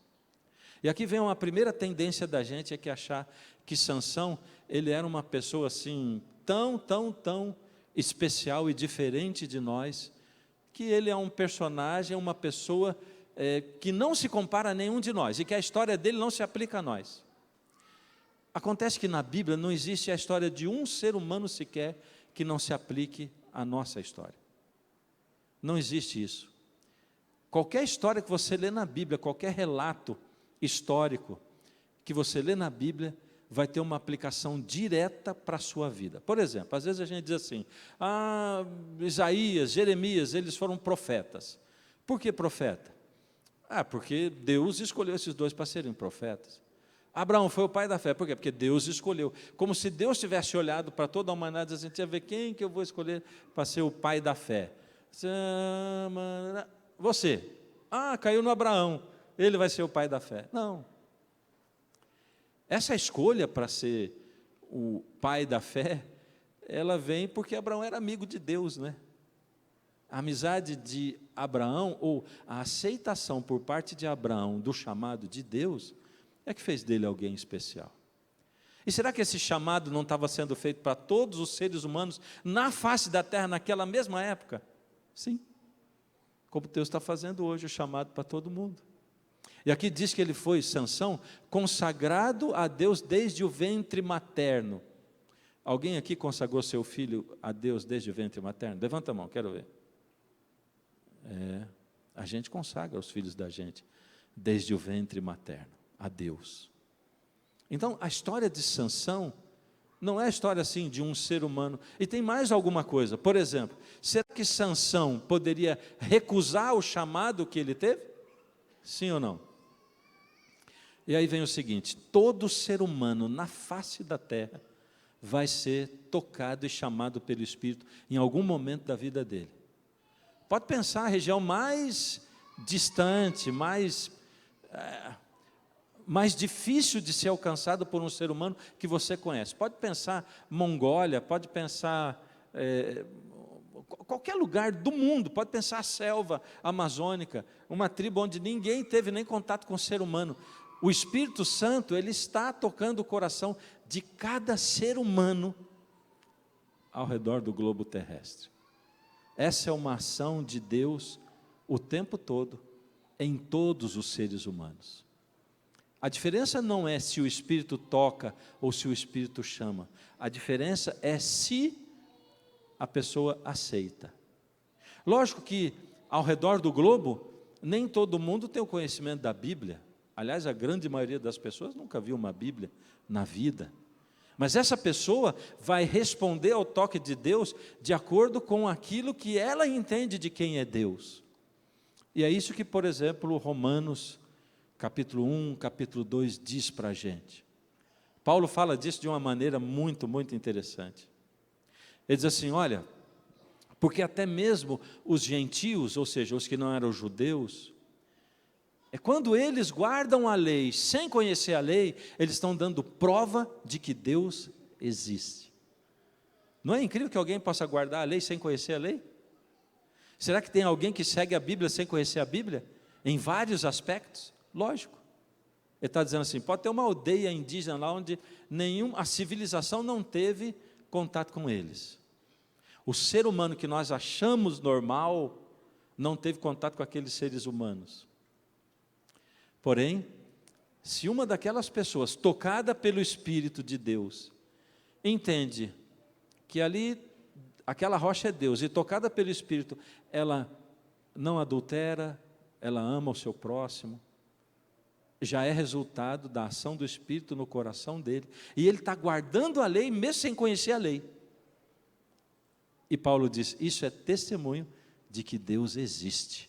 Speaker 8: E aqui vem uma primeira tendência da gente, é que achar que Sansão, ele era uma pessoa assim, tão especial e diferente de nós, que ele é um personagem, uma pessoa que não se compara a nenhum de nós, e que a história dele não se aplica a nós. Acontece que na Bíblia não existe a história de um ser humano sequer que não se aplique à nossa história. Não existe isso. Qualquer história que você lê na Bíblia, qualquer relato histórico que você lê na Bíblia, vai ter uma aplicação direta para a sua vida. Por exemplo, às vezes a gente diz assim, Isaías, Jeremias, eles foram profetas. Por que profeta? Porque Deus escolheu esses dois para serem profetas. Abraão foi o pai da fé, por quê? Porque Deus escolheu. Como se Deus tivesse olhado para toda a humanidade e disse assim, ver quem que eu vou escolher para ser o pai da fé. Você. Caiu no Abraão, ele vai ser o pai da fé. Não. Essa escolha para ser o pai da fé, ela vem porque Abraão era amigo de Deus, né? A amizade de Abraão, ou a aceitação por parte de Abraão do chamado de Deus, é que fez dele alguém especial. E será que esse chamado não estava sendo feito para todos os seres humanos na face da terra naquela mesma época? Sim. Como Deus está fazendo hoje o chamado para todo mundo. E aqui diz que ele foi, Sansão, consagrado a Deus desde o ventre materno. Alguém aqui consagrou seu filho a Deus desde o ventre materno? Levanta a mão, quero ver. A gente consagra os filhos da gente desde o ventre materno a Deus. Então, a história de Sansão não é a história assim de um ser humano. E tem mais alguma coisa. Por exemplo, será que Sansão poderia recusar o chamado que ele teve? Sim ou não? E aí vem o seguinte, todo ser humano na face da terra vai ser tocado e chamado pelo Espírito em algum momento da vida dele. Pode pensar a região mais distante, mais difícil de ser alcançado por um ser humano que você conhece. Pode pensar Mongólia, pode pensar qualquer lugar do mundo, pode pensar a selva amazônica, uma tribo onde ninguém teve nem contato com o ser humano. O Espírito Santo, ele está tocando o coração de cada ser humano ao redor do globo terrestre. Essa é uma ação de Deus o tempo todo, em todos os seres humanos. A diferença não é se o Espírito toca ou se o Espírito chama. A diferença é se a pessoa aceita. Lógico que ao redor do globo, nem todo mundo tem o conhecimento da Bíblia. Aliás, a grande maioria das pessoas nunca viu uma Bíblia na vida. Mas essa pessoa vai responder ao toque de Deus de acordo com aquilo que ela entende de quem é Deus. E é isso que, por exemplo, Romanos, capítulo 1, capítulo 2, diz para a gente. Paulo fala disso de uma maneira muito, muito interessante. Ele diz assim, olha, porque até mesmo os gentios, ou seja, os que não eram judeus, quando eles guardam a lei sem conhecer a lei, eles estão dando prova de que Deus existe. Não é incrível que alguém possa guardar a lei sem conhecer a lei? Será que tem alguém que segue a Bíblia sem conhecer a Bíblia? Em vários aspectos? Lógico. Ele está dizendo assim, pode ter uma aldeia indígena lá onde a civilização não teve contato com eles. O ser humano que nós achamos normal não teve contato com aqueles seres humanos. Porém, se uma daquelas pessoas, tocada pelo Espírito de Deus, entende que ali, aquela rocha é Deus, e tocada pelo Espírito, ela não adultera, ela ama o seu próximo, já é resultado da ação do Espírito no coração dele, e ele está guardando a lei, mesmo sem conhecer a lei. E Paulo diz, isso é testemunho de que Deus existe.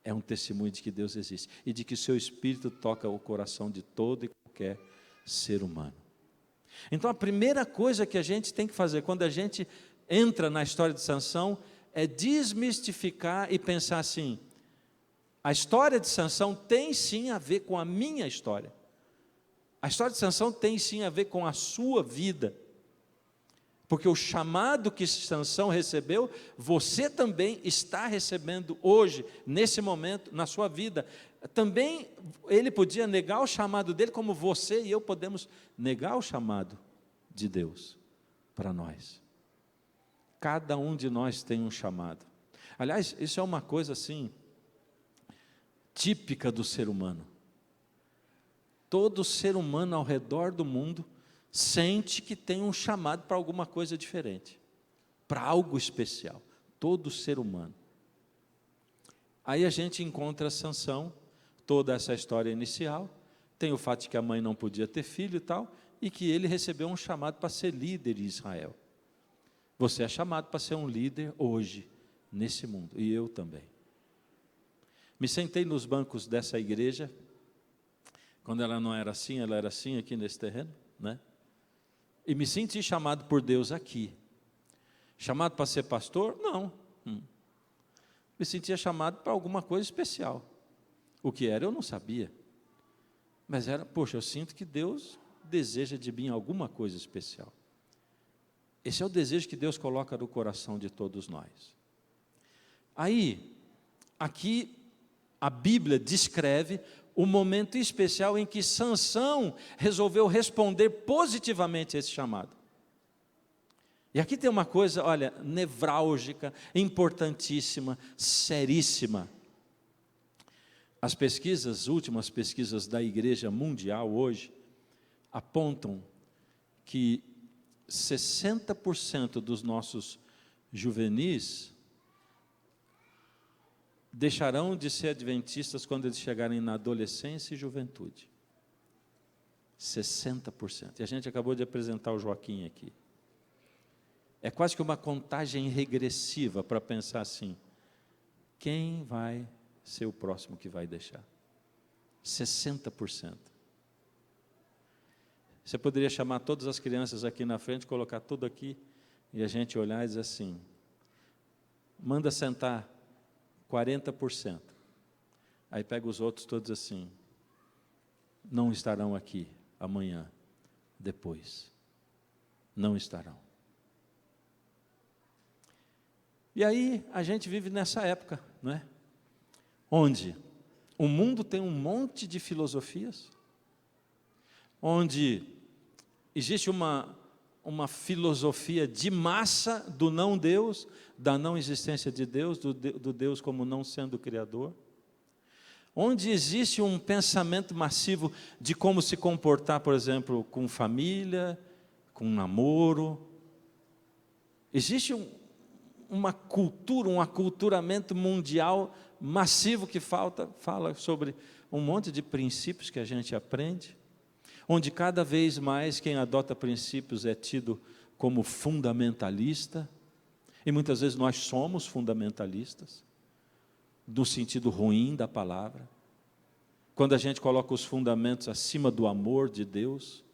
Speaker 8: É um testemunho de que Deus existe e de que o seu Espírito toca o coração de todo e qualquer ser humano. Então a primeira coisa que a gente tem que fazer quando a gente entra na história de Sansão é desmistificar e pensar assim, a história de Sansão tem sim a ver com a minha história. A história de Sansão tem sim a ver com a sua vida. Porque o chamado que Sansão recebeu, você também está recebendo hoje, nesse momento, na sua vida. Também ele podia negar o chamado dele, como você e eu podemos negar o chamado de Deus para nós. Cada um de nós tem um chamado. Aliás, isso é uma coisa assim, típica do ser humano. Todo ser humano ao redor do mundo sente que tem um chamado para alguma coisa diferente, para algo especial, todo ser humano. Aí a gente encontra Sansão, toda essa história inicial, tem o fato de que a mãe não podia ter filho e tal, e que ele recebeu um chamado para ser líder em Israel. Você é chamado para ser um líder hoje, nesse mundo, e eu também. Me sentei nos bancos dessa igreja, quando ela não era assim, ela era assim aqui nesse terreno, né? E me senti chamado por Deus aqui. Chamado para ser pastor? Não. Me sentia chamado para alguma coisa especial. O que era, eu não sabia. Mas era, poxa, eu sinto que Deus deseja de mim alguma coisa especial. Esse é o desejo que Deus coloca no coração de todos nós. Aí, aqui, a Bíblia descreve o momento especial em que Sansão resolveu responder positivamente a esse chamado. E aqui tem uma coisa, olha, nevrálgica, importantíssima, seríssima. As pesquisas, últimas pesquisas da Igreja Mundial hoje, apontam que 60% dos nossos juvenis deixarão de ser adventistas quando eles chegarem na adolescência e juventude. 60%. E a gente acabou de apresentar o Joaquim aqui. É quase que uma contagem regressiva para pensar assim, quem vai ser o próximo que vai deixar? 60%. Você poderia chamar todas as crianças aqui na frente, colocar tudo aqui, e a gente olhar e dizer assim, manda sentar 40%. Aí pega os outros todos assim, não estarão aqui amanhã, depois. Não estarão. E aí a gente vive nessa época, não é? Onde o mundo tem um monte de filosofias, onde existe uma filosofia de massa do não Deus, da não existência de Deus, do Deus como não sendo Criador, onde existe um pensamento massivo de como se comportar, por exemplo, com família, com namoro. Existe uma cultura, um aculturamento mundial massivo que fala sobre um monte de princípios que a gente aprende, onde cada vez mais quem adota princípios é tido como fundamentalista, e muitas vezes nós somos fundamentalistas, no sentido ruim da palavra, quando a gente coloca os fundamentos acima do amor de Deus,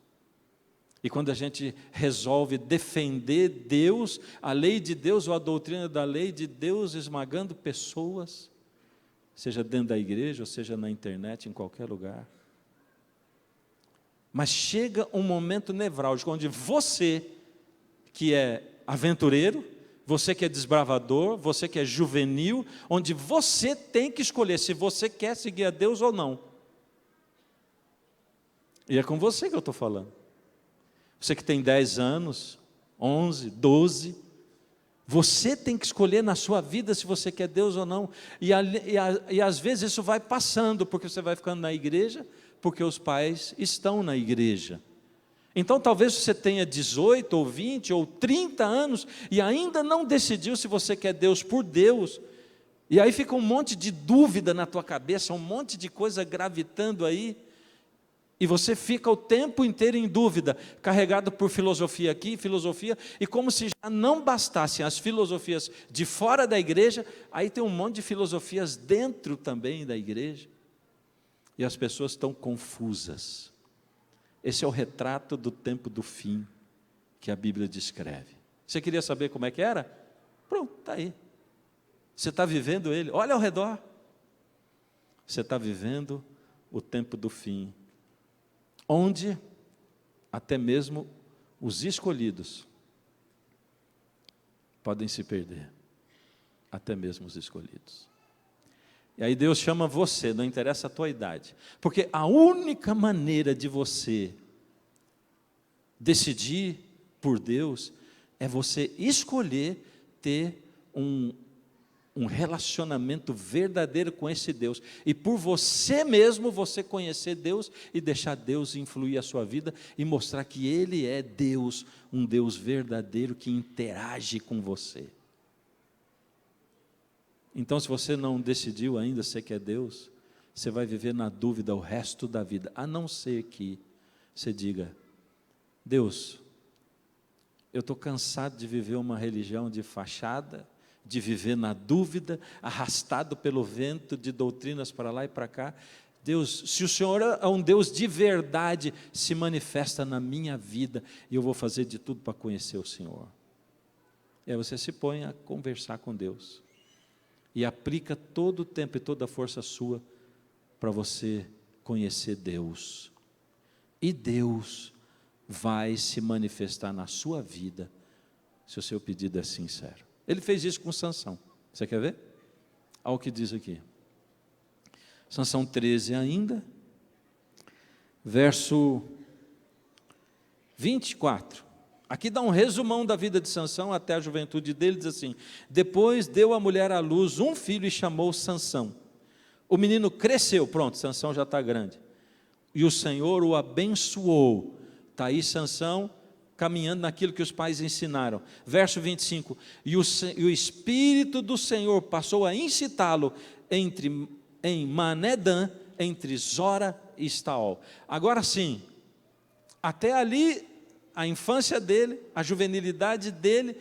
Speaker 8: e quando a gente resolve defender Deus, a lei de Deus ou a doutrina da lei de Deus, esmagando pessoas, seja dentro da igreja, ou seja na internet, em qualquer lugar. Mas chega um momento nevrálgico, onde você, que é aventureiro, você que é desbravador, você que é juvenil, onde você tem que escolher se você quer seguir a Deus ou não. E é com você que eu estou falando. Você que tem 10 anos, 11, 12, você tem que escolher na sua vida se você quer Deus ou não. E às vezes isso vai passando, porque você vai ficando na igreja, porque os pais estão na igreja. Então talvez você tenha 18, ou 20, ou 30 anos, e ainda não decidiu se você quer Deus por Deus. E aí fica um monte de dúvida na tua cabeça, um monte de coisa gravitando aí, e você fica o tempo inteiro em dúvida, carregado por filosofia aqui, filosofia, e como se já não bastassem as filosofias de fora da igreja, aí tem um monte de filosofias dentro também da igreja, e as pessoas estão confusas. Esse é o retrato do tempo do fim que a Bíblia descreve. Você queria saber como é que era? Pronto, está aí. Você está vivendo ele, olha ao redor. Você está vivendo o tempo do fim, onde até mesmo os escolhidos podem se perder, até mesmo os escolhidos. E aí Deus chama você, não interessa a tua idade, porque a única maneira de você decidir por Deus é você escolher ter um relacionamento verdadeiro com esse Deus, e por você mesmo você conhecer Deus e deixar Deus influir a sua vida e mostrar que Ele é Deus, um Deus verdadeiro que interage com você. Então, se você não decidiu ainda ser que é Deus, você vai viver na dúvida o resto da vida, a não ser que você diga: Deus, eu estou cansado de viver uma religião de fachada, de viver na dúvida, arrastado pelo vento de doutrinas para lá e para cá. Deus, se o Senhor é um Deus de verdade, se manifesta na minha vida, e eu vou fazer de tudo para conhecer o Senhor. E aí você se põe a conversar com Deus, e aplica todo o tempo e toda a força sua para você conhecer Deus. E Deus vai se manifestar na sua vida, se o seu pedido é sincero. Ele fez isso com Sansão. Você quer ver? Olha o que diz aqui. Sansão 13 ainda, verso 24. Aqui dá um resumão da vida de Sansão até a juventude dele, diz assim: depois deu a mulher à luz um filho e chamou Sansão. O menino cresceu, pronto, Sansão já está grande. E o Senhor o abençoou. Está aí Sansão caminhando naquilo que os pais ensinaram. Verso 25, e o Espírito do Senhor passou a incitá-lo em Manedã, entre Zora e Estaol. Agora sim, até ali, a infância dele, a juvenilidade dele,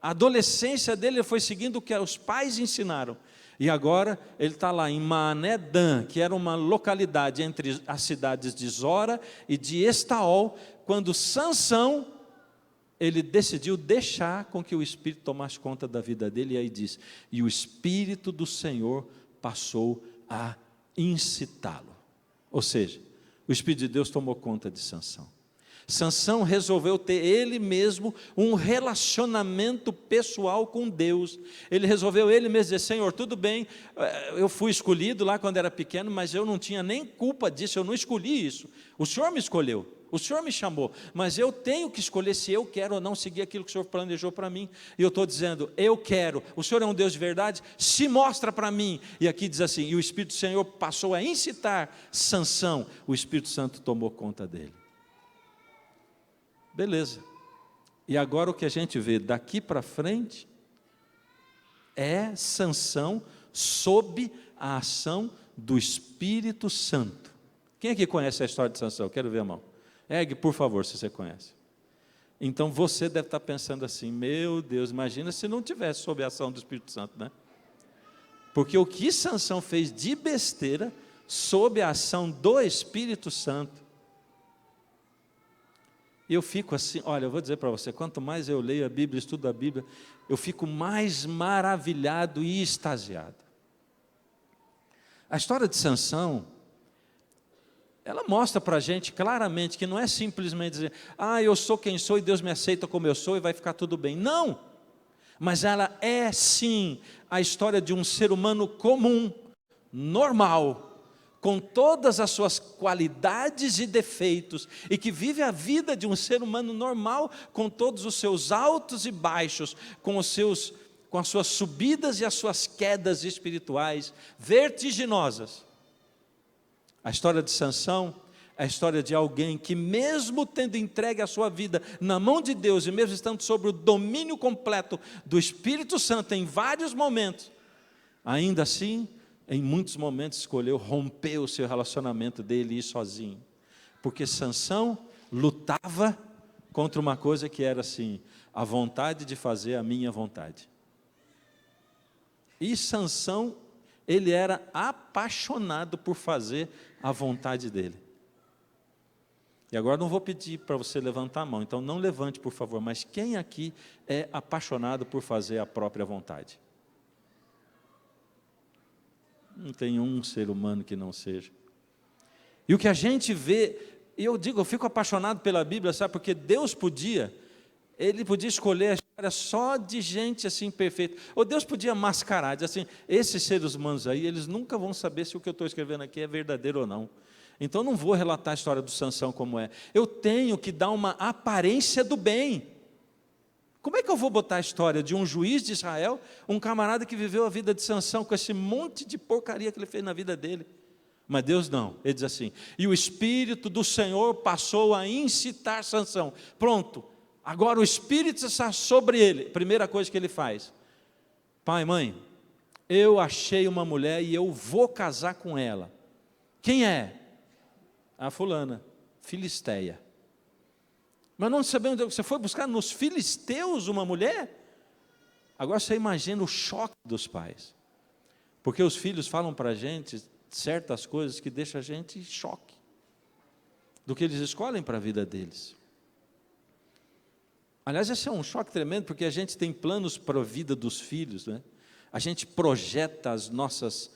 Speaker 8: a adolescência dele, ele foi seguindo o que os pais ensinaram. E agora ele está lá em Manedã, que era uma localidade entre as cidades de Zora e de Estaol, quando Sansão ele decidiu deixar com que o Espírito tomasse conta da vida dele, e aí diz, e o Espírito do Senhor passou a incitá-lo. Ou seja, o Espírito de Deus tomou conta de Sansão. Sansão resolveu ter ele mesmo um relacionamento pessoal com Deus. Ele resolveu ele mesmo dizer, Senhor, tudo bem, eu fui escolhido lá quando era pequeno, mas eu não tinha nem culpa disso, eu não escolhi isso. O Senhor me escolheu, o Senhor me chamou, mas eu tenho que escolher se eu quero ou não seguir aquilo que o Senhor planejou para mim. E eu estou dizendo, eu quero, o Senhor é um Deus de verdade, se mostra para mim. E aqui diz assim, e o Espírito do Senhor passou a incitar Sansão, o Espírito Santo tomou conta dele. Beleza. E agora o que a gente vê daqui para frente é Sansão sob a ação do Espírito Santo. Quem aqui conhece a história de Sansão? Quero ver a mão. Ergue, por favor, se você conhece. Então você deve estar pensando assim, meu Deus, imagina se não tivesse sob a ação do Espírito Santo, né? Porque o que Sansão fez de besteira sob a ação do Espírito Santo. E eu fico assim, olha, eu vou dizer para você, quanto mais eu leio a Bíblia, estudo a Bíblia, eu fico mais maravilhado e extasiado. A história de Sansão, ela mostra para a gente claramente que não é simplesmente dizer, eu sou quem sou e Deus me aceita como eu sou e vai ficar tudo bem. Não, mas ela é sim a história de um ser humano comum, normal, com todas as suas qualidades e defeitos, e que vive a vida de um ser humano normal, com todos os seus altos e baixos, com as suas subidas e as suas quedas espirituais, vertiginosas. A história de Sansão é a história de alguém que, mesmo tendo entregue a sua vida na mão de Deus, e mesmo estando sob o domínio completo do Espírito Santo em vários momentos, ainda assim, em muitos momentos escolheu romper o seu relacionamento dele e ir sozinho. Porque Sansão lutava contra uma coisa que era assim, a vontade de fazer a minha vontade. E Sansão, ele era apaixonado por fazer a vontade dele. E agora não vou pedir para você levantar a mão, então não levante, por favor, mas quem aqui é apaixonado por fazer a própria vontade? Não tem um ser humano que não seja. E o que a gente vê, eu fico apaixonado pela Bíblia, sabe? Porque Deus Ele podia escolher a história só de gente assim perfeita. Ou Deus podia mascarar, dizer assim, esses seres humanos aí, eles nunca vão saber se o que eu estou escrevendo aqui é verdadeiro ou não. Então não vou relatar a história do Sansão como é. Eu tenho que dar uma aparência do bem. Como é que eu vou botar a história de um juiz de Israel, um camarada que viveu a vida de Sansão com esse monte de porcaria que ele fez na vida dele? Mas Deus não, ele diz assim, e o Espírito do Senhor passou a incitar Sansão. Pronto, agora o Espírito está sobre ele. Primeira coisa que ele faz, pai, mãe, eu achei uma mulher e eu vou casar com ela. Quem é? A fulana, Filisteia. Mas não sabemos, você foi buscar nos filisteus uma mulher? Agora você imagina o choque dos pais. Porque os filhos falam para a gente certas coisas que deixam a gente em choque. Do que eles escolhem para a vida deles. Aliás, esse é um choque tremendo, porque a gente tem planos para a vida dos filhos, né? A gente projeta os nossos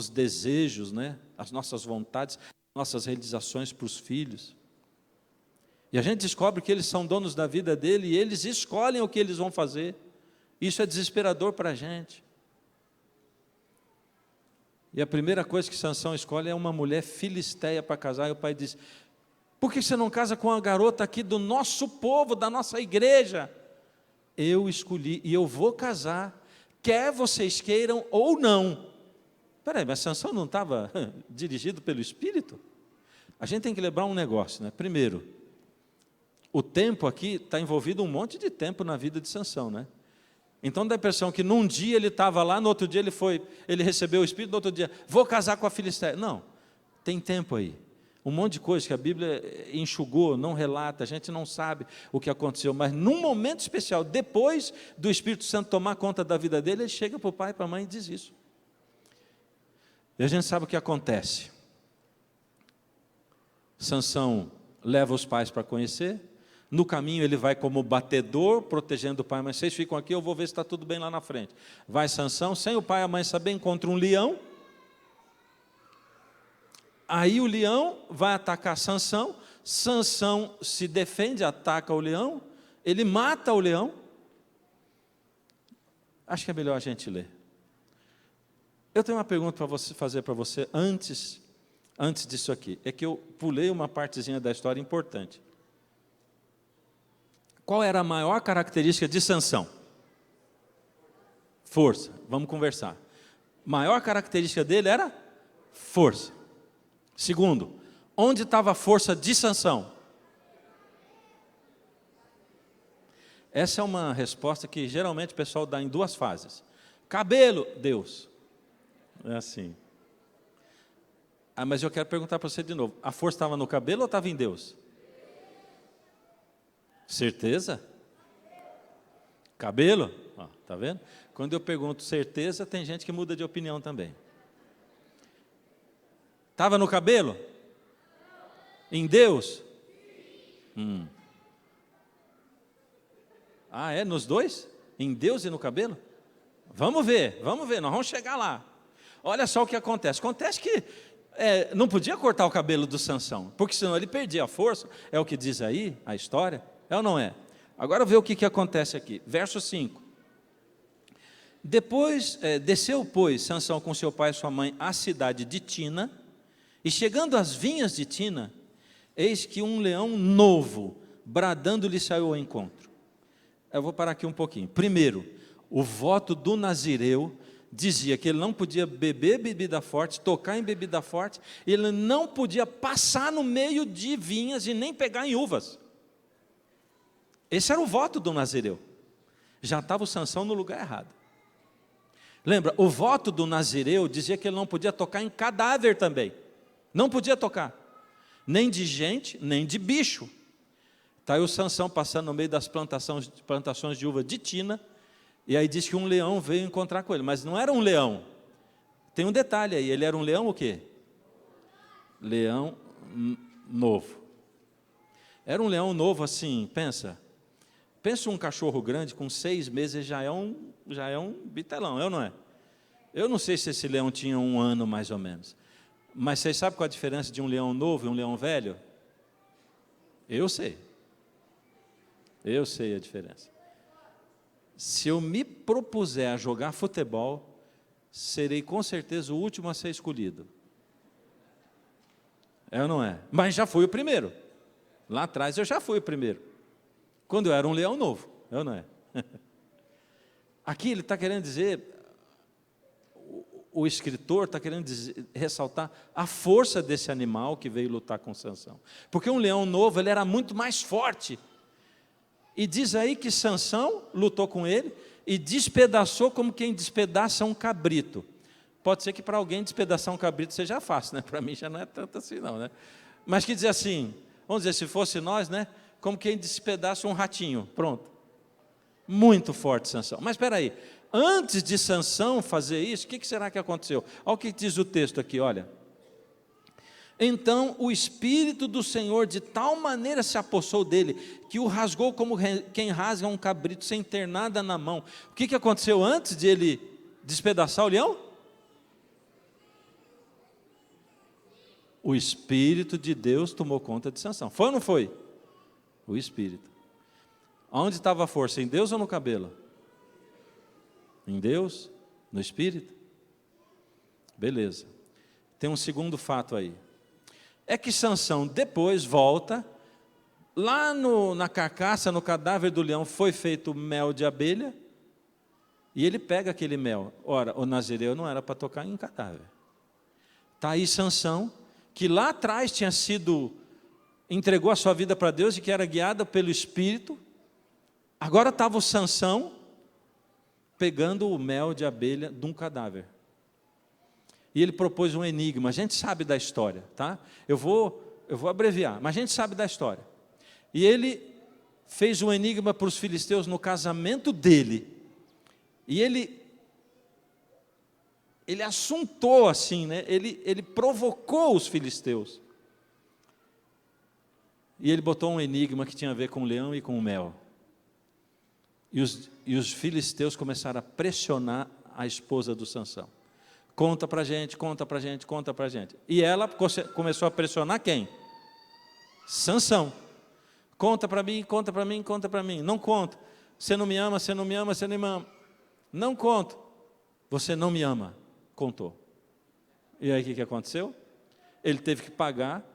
Speaker 8: desejos, né? As nossas vontades, nossas realizações para os filhos. E a gente descobre que eles são donos da vida dele e eles escolhem o que eles vão fazer. Isso é desesperador para a gente. E a primeira coisa que Sansão escolhe é uma mulher filisteia para casar. E o pai diz, por que você não casa com a garota aqui do nosso povo, da nossa igreja? Eu escolhi e eu vou casar, quer vocês queiram ou não. Peraí, mas Sansão não estava dirigido pelo Espírito? A gente tem que lembrar um negócio, né? Primeiro, o tempo aqui está envolvido um monte de tempo na vida de Sansão, né? Então dá a impressão que num dia ele estava lá, no outro dia ele recebeu o Espírito, no outro dia, vou casar com a Filisteia. Não, tem tempo aí. Um monte de coisa que a Bíblia enxugou, não relata, a gente não sabe o que aconteceu, mas num momento especial, depois do Espírito Santo tomar conta da vida dele, ele chega para o pai e para a mãe e diz isso. E a gente sabe o que acontece. Sansão leva os pais para conhecer, No caminho ele vai como batedor, protegendo o pai e a mãe. Vocês ficam aqui, eu vou ver se está tudo bem lá na frente. Vai Sansão, sem o pai e a mãe saber, encontra um leão. Aí o leão vai atacar Sansão. Sansão se defende, ataca o leão. Ele mata o leão. Acho que é melhor a gente ler. Eu tenho uma pergunta para você fazer para você antes disso aqui. É que eu pulei uma partezinha da história importante. Qual era a maior característica de Sansão? Força. Vamos conversar. Maior característica dele era força. Segundo, onde estava a força de Sansão? Essa é uma resposta que geralmente o pessoal dá em duas fases. Cabelo, Deus. É assim. Mas eu quero perguntar para você de novo. A força estava no cabelo ou estava em Deus? Certeza? Cabelo? Ó, tá vendo? Quando eu pergunto certeza, tem gente que muda de opinião também. Estava no cabelo? Em Deus? Ah, é? Nos dois? Em Deus e no cabelo? Vamos ver, nós vamos chegar lá. Olha só o que acontece. Acontece que não podia cortar o cabelo do Sansão, porque senão ele perdia a força. É o que diz aí a história. É ou não é? Agora vê o que acontece aqui. Verso 5. Depois, desceu, pois, Sansão com seu pai e sua mãe à cidade de Tina, e chegando às vinhas de Tina, eis que um leão novo, bradando, lhe saiu ao encontro. Eu vou parar aqui um pouquinho. Primeiro, o voto do nazireu dizia que ele não podia beber bebida forte, tocar em bebida forte, ele não podia passar no meio de vinhas e nem pegar em uvas. Esse era o voto do nazireu. Já estava o Sansão no lugar errado. Lembra, o voto do nazireu dizia que ele não podia tocar em cadáver também. Não podia tocar. Nem de gente, nem de bicho. Está aí o Sansão passando no meio das plantações de uva de Tina, e aí diz que um leão veio encontrar com ele. Mas não era um leão. Tem um detalhe aí, ele era um leão o quê? Leão novo. Era um leão novo assim, pensa um cachorro grande com 6 meses já é um bitelão, é ou não é? Eu não sei se esse leão tinha 1 ano mais ou menos, mas vocês sabem qual a diferença de um leão novo e um leão velho? Eu sei a diferença. Se eu me propuser a jogar futebol, serei com certeza o último a ser escolhido. É ou não é? Mas já fui o primeiro. Lá atrás eu já fui o primeiro. Quando eu era um leão novo. É ou não é? Aqui ele está querendo dizer, o escritor está querendo ressaltar a força desse animal que veio lutar com Sansão. Porque um leão novo, ele era muito mais forte. E diz aí que Sansão lutou com ele e despedaçou como quem despedaça um cabrito. Pode ser que para alguém despedaçar um cabrito seja fácil, né? Para mim já não é tanto assim não, né? Mas que dizer assim, vamos dizer, se fosse nós, né? Como quem despedaça um ratinho, pronto. Muito forte Sansão. Mas espera aí, antes de Sansão fazer isso, o que será que aconteceu? Olha o que diz o texto aqui, olha. Então o Espírito do Senhor de tal maneira se apossou dele, que o rasgou como quem rasga um cabrito sem ter nada na mão. O que aconteceu antes de ele despedaçar o leão? O Espírito de Deus tomou conta de Sansão. Foi ou não foi? O Espírito. Onde estava a força? Em Deus ou no cabelo? Em Deus? No Espírito? Beleza. Tem um segundo fato aí. É que Sansão depois volta, lá na carcaça, no cadáver do leão, foi feito mel de abelha, e ele pega aquele mel. Ora, o nazireu não era para tocar em cadáver. Está aí Sansão, que lá atrás entregou a sua vida para Deus e que era guiada pelo Espírito. Agora estava o Sansão pegando o mel de abelha de um cadáver. E ele propôs um enigma. A gente sabe da história, tá? Eu vou abreviar, mas a gente sabe da história. E ele fez um enigma para os filisteus no casamento dele. E ele assuntou assim, né? Ele provocou os filisteus. E ele botou um enigma que tinha a ver com o leão e com o mel. E os filisteus começaram a pressionar a esposa do Sansão. Conta pra gente, conta pra gente, conta pra gente. E ela começou a pressionar quem? Sansão. Conta pra mim, conta pra mim, conta pra mim. Não conta. Você não me ama, você não me ama, você não me ama. Não conto. Você não me ama. Contou. E aí o que aconteceu? Ele teve que pagar.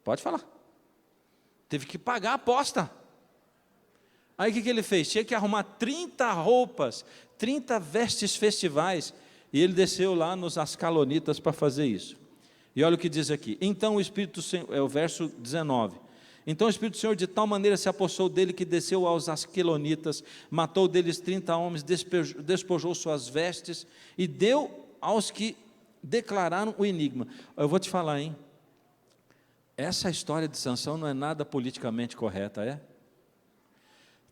Speaker 8: Pode falar. Teve que pagar a aposta. Aí o que ele fez? Tinha que arrumar 30 roupas, 30 vestes festivais, e ele desceu lá nos Ascalonitas para fazer isso. E olha o que diz aqui. Então o Espírito Senhor, é o verso 19. Então o Espírito do Senhor de tal maneira se apossou dele que desceu aos Ascalonitas, matou deles 30 homens, despojou suas vestes e deu aos que declararam o enigma. Eu vou te falar, hein? Essa história de Sansão não é nada politicamente correta, é?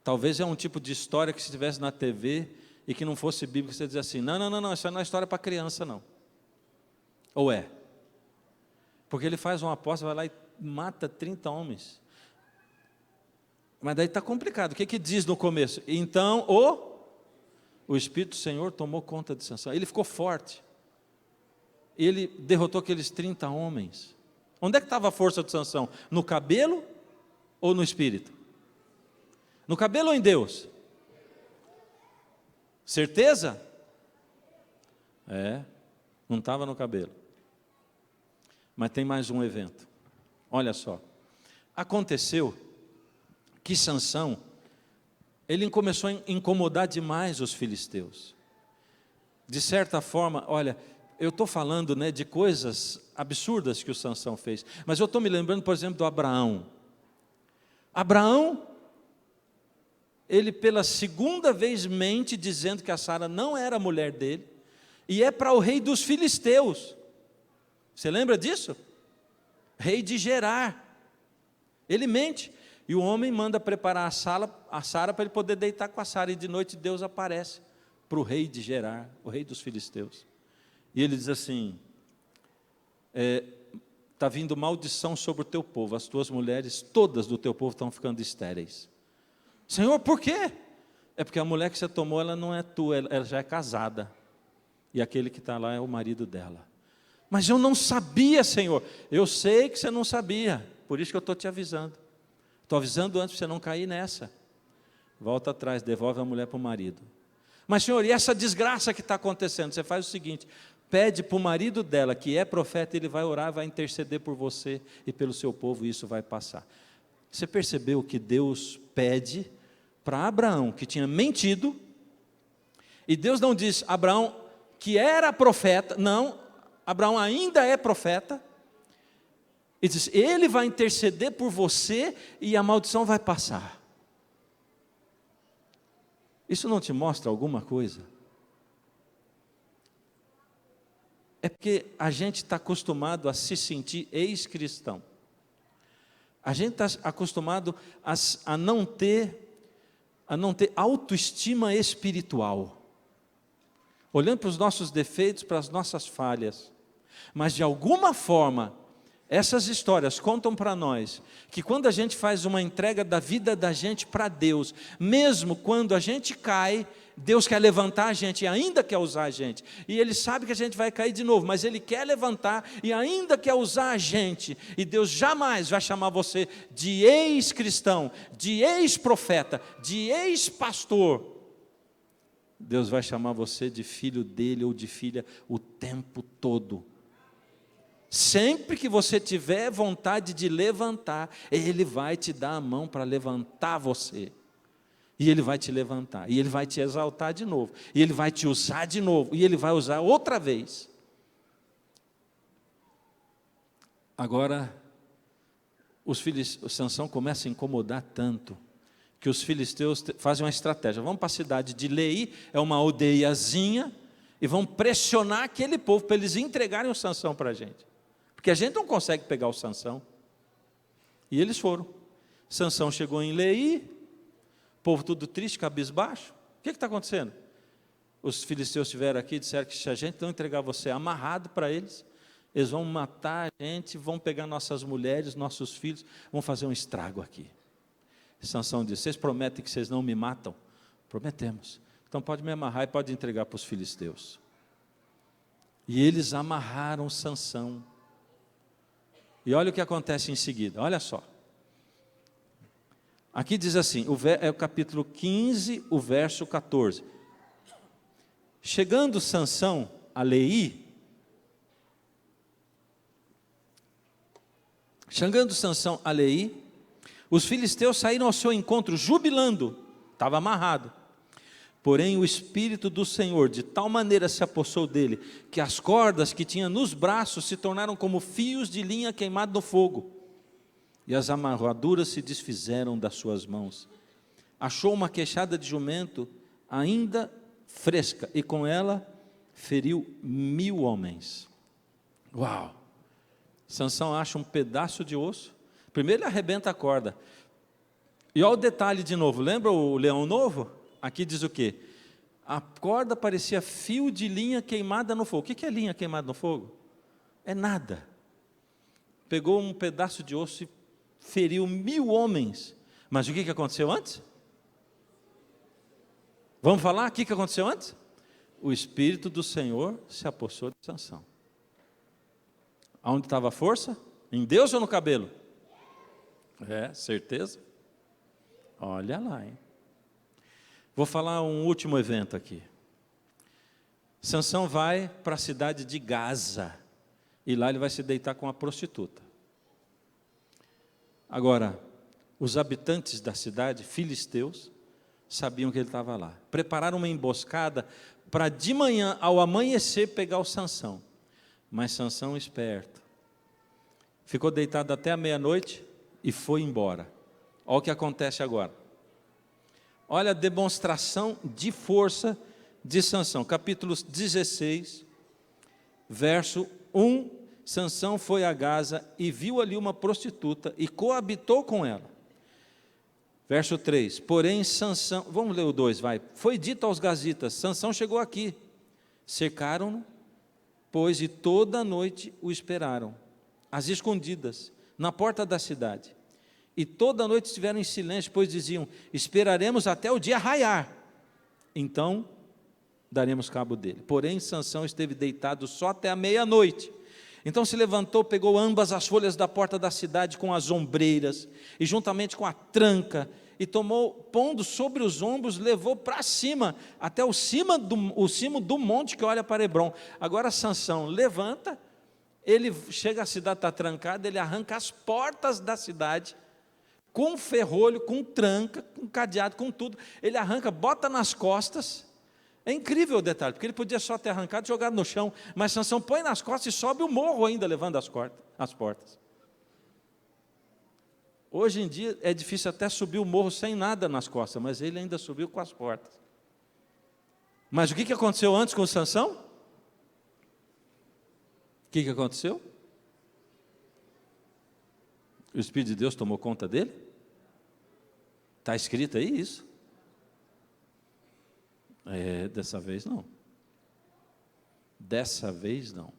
Speaker 8: Talvez é um tipo de história que se estivesse na TV e que não fosse bíblico, você diz assim, não, isso não é história para criança, não. Ou é? Porque ele faz uma aposta, vai lá e mata 30 homens. Mas daí está complicado. O que diz no começo? Então, o Espírito do Senhor tomou conta de Sansão. Ele ficou forte. Ele derrotou aqueles 30 homens. Onde é que estava a força de Sansão? No cabelo ou no espírito? No cabelo ou em Deus? Certeza? Não estava no cabelo. Mas tem mais um evento. Olha só. Aconteceu que Sansão, ele começou a incomodar demais os filisteus. De certa forma, olha, eu estou falando, né, de coisas absurdas que o Sansão fez, mas eu estou me lembrando, por exemplo, do Abraão. Abraão, ele pela segunda vez mente dizendo que a Sara não era a mulher dele, e é para o rei dos filisteus. Você lembra disso? Rei de Gerar. Ele mente. E o homem manda preparar a Sara para ele poder deitar com a Sara. E de noite Deus aparece para o rei de Gerar, o rei dos filisteus. E ele diz assim, está vindo maldição sobre o teu povo. As tuas mulheres, todas do teu povo estão ficando estéreis. Senhor, por quê? É porque a mulher que você tomou, ela não é tua, ela já é casada. E aquele que está lá é o marido dela. Mas eu não sabia, Senhor. Eu sei que você não sabia, por isso que eu estou te avisando. Estou avisando antes para você não cair nessa. Volta atrás, devolve a mulher para o marido. Mas, Senhor, e essa desgraça que está acontecendo? Você faz o seguinte, pede para o marido dela, que é profeta, ele vai orar, vai interceder por você e pelo seu povo, e isso vai passar. Você percebeu que Deus pede para Abraão, que tinha mentido, e Deus não diz, Abraão, que era profeta, não, Abraão ainda é profeta, e diz, ele vai interceder por você e a maldição vai passar. Isso não te mostra alguma coisa? É porque a gente está acostumado a se sentir ex-cristão. A gente está acostumado a não ter autoestima espiritual. Olhando para os nossos defeitos, para as nossas falhas. Mas de alguma forma, essas histórias contam para nós que quando a gente faz uma entrega da vida da gente para Deus, mesmo quando a gente cai, Deus quer levantar a gente e ainda quer usar a gente. E Ele sabe que a gente vai cair de novo, mas Ele quer levantar e ainda quer usar a gente. E Deus jamais vai chamar você de ex-cristão, de ex-profeta, de ex-pastor. Deus vai chamar você de filho dele ou de filha o tempo todo. Sempre que você tiver vontade de levantar, Ele vai te dar a mão para levantar você. E Ele vai te levantar, e Ele vai te exaltar de novo, e Ele vai te usar de novo, e Ele vai usar outra vez. Agora, o Sansão começa a incomodar tanto, que os filisteus fazem uma estratégia. Vamos para a cidade de Lei, é uma aldeiazinha, e vão pressionar aquele povo para eles entregarem o Sansão para a gente. Porque a gente não consegue pegar o Sansão. E eles foram. Sansão chegou em Lei, o povo tudo triste, cabisbaixo. O que está acontecendo? Os filisteus estiveram aqui e disseram que se a gente não entregar você amarrado para eles, Eles vão matar a gente, vão pegar nossas mulheres, nossos filhos, vão fazer um estrago aqui. Sansão diz: vocês prometem que vocês não me matam? Prometemos. Então pode me amarrar e pode entregar para os filisteus. E eles amarraram Sansão. E olha o que acontece em seguida, olha só. Aqui diz assim, é o capítulo 15, o verso 14. Chegando Sansão a Leí, os filisteus saíram ao seu encontro jubilando, estava amarrado. Porém o Espírito do Senhor de tal maneira se apossou dele, que as cordas que tinha nos braços se tornaram como fios de linha queimado no fogo, e as amarraduras se desfizeram das suas mãos. Achou uma queixada de jumento ainda fresca, e com ela feriu 1000 homens. Uau! Sansão acha um pedaço de osso. Primeiro ele arrebenta a corda. E olha o detalhe de novo, lembra o leão novo? Aqui diz o quê? A corda parecia fio de linha queimada no fogo. O que é linha queimada no fogo? É nada. Pegou um pedaço de osso e feriu 1000 homens. Mas o que aconteceu antes? Vamos falar? O que aconteceu antes? O Espírito do Senhor se apossou de Sansão. Aonde estava a força? Em Deus ou no cabelo? É, certeza? Olha lá, hein? Vou falar um último evento aqui. Sansão vai para a cidade de Gaza, e lá ele vai se deitar com uma prostituta. Agora, os habitantes da cidade, filisteus, sabiam que ele estava lá. Prepararam uma emboscada para de manhã, ao amanhecer, pegar o Sansão. Mas Sansão, esperto, ficou deitado até a meia-noite e foi embora. Olha o que acontece agora. Olha a demonstração de força de Sansão. Capítulo 16, verso 1. Sansão foi a Gaza e viu ali uma prostituta e coabitou com ela. Verso 3. Porém Sansão, vamos ler o 2, vai. Foi dito aos gazitas: Sansão chegou aqui. Cercaram-no, pois, e toda a noite o esperaram, às escondidas, na porta da cidade. E toda a noite estiveram em silêncio, pois diziam: esperaremos até o dia raiar, então daremos cabo dele. Porém Sansão esteve deitado só até a meia-noite. Então se levantou, pegou ambas as folhas da porta da cidade com as ombreiras, e juntamente com a tranca, e tomou, pondo sobre os ombros, levou para cima, até o cimo do monte que olha para Hebrom. Agora Sansão levanta, ele chega, a cidade está trancada, ele arranca as portas da cidade, com ferrolho, com tranca, com cadeado, com tudo. Ele arranca, bota nas costas. É incrível o detalhe, porque ele podia só ter arrancado e jogado no chão, mas Sansão põe nas costas e sobe o morro ainda, levando as portas. Hoje em dia é difícil até subir o morro sem nada nas costas, mas ele ainda subiu com as portas. Mas o que aconteceu antes com Sansão? O que aconteceu? O Espírito de Deus tomou conta dele? Está escrito aí isso? Dessa vez não. Dessa vez não.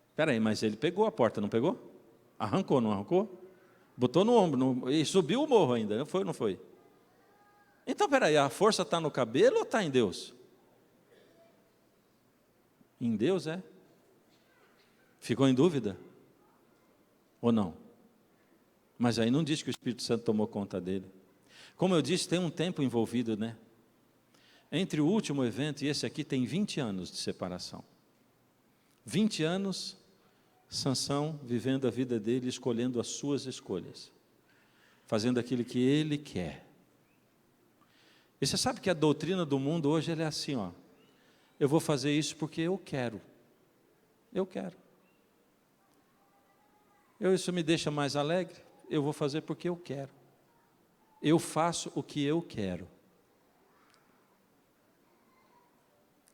Speaker 8: Espera aí, mas ele pegou a porta, não pegou? Arrancou, não arrancou? Botou no ombro, e subiu o morro ainda, não foi ou não foi? Então, espera aí, a força está no cabelo ou está em Deus? Em Deus, é? Ficou em dúvida? Ou não? Mas aí não diz que o Espírito Santo tomou conta dele. Como eu disse, tem um tempo envolvido, né? Entre o último evento e esse aqui tem 20 anos de separação. 20 anos, Sansão vivendo a vida dele, escolhendo as suas escolhas, fazendo aquilo que ele quer. E você sabe que a doutrina do mundo hoje ela é assim, ó. Eu vou fazer isso porque eu quero. Eu quero. Isso me deixa mais alegre, eu vou fazer porque eu quero. Eu faço o que eu quero.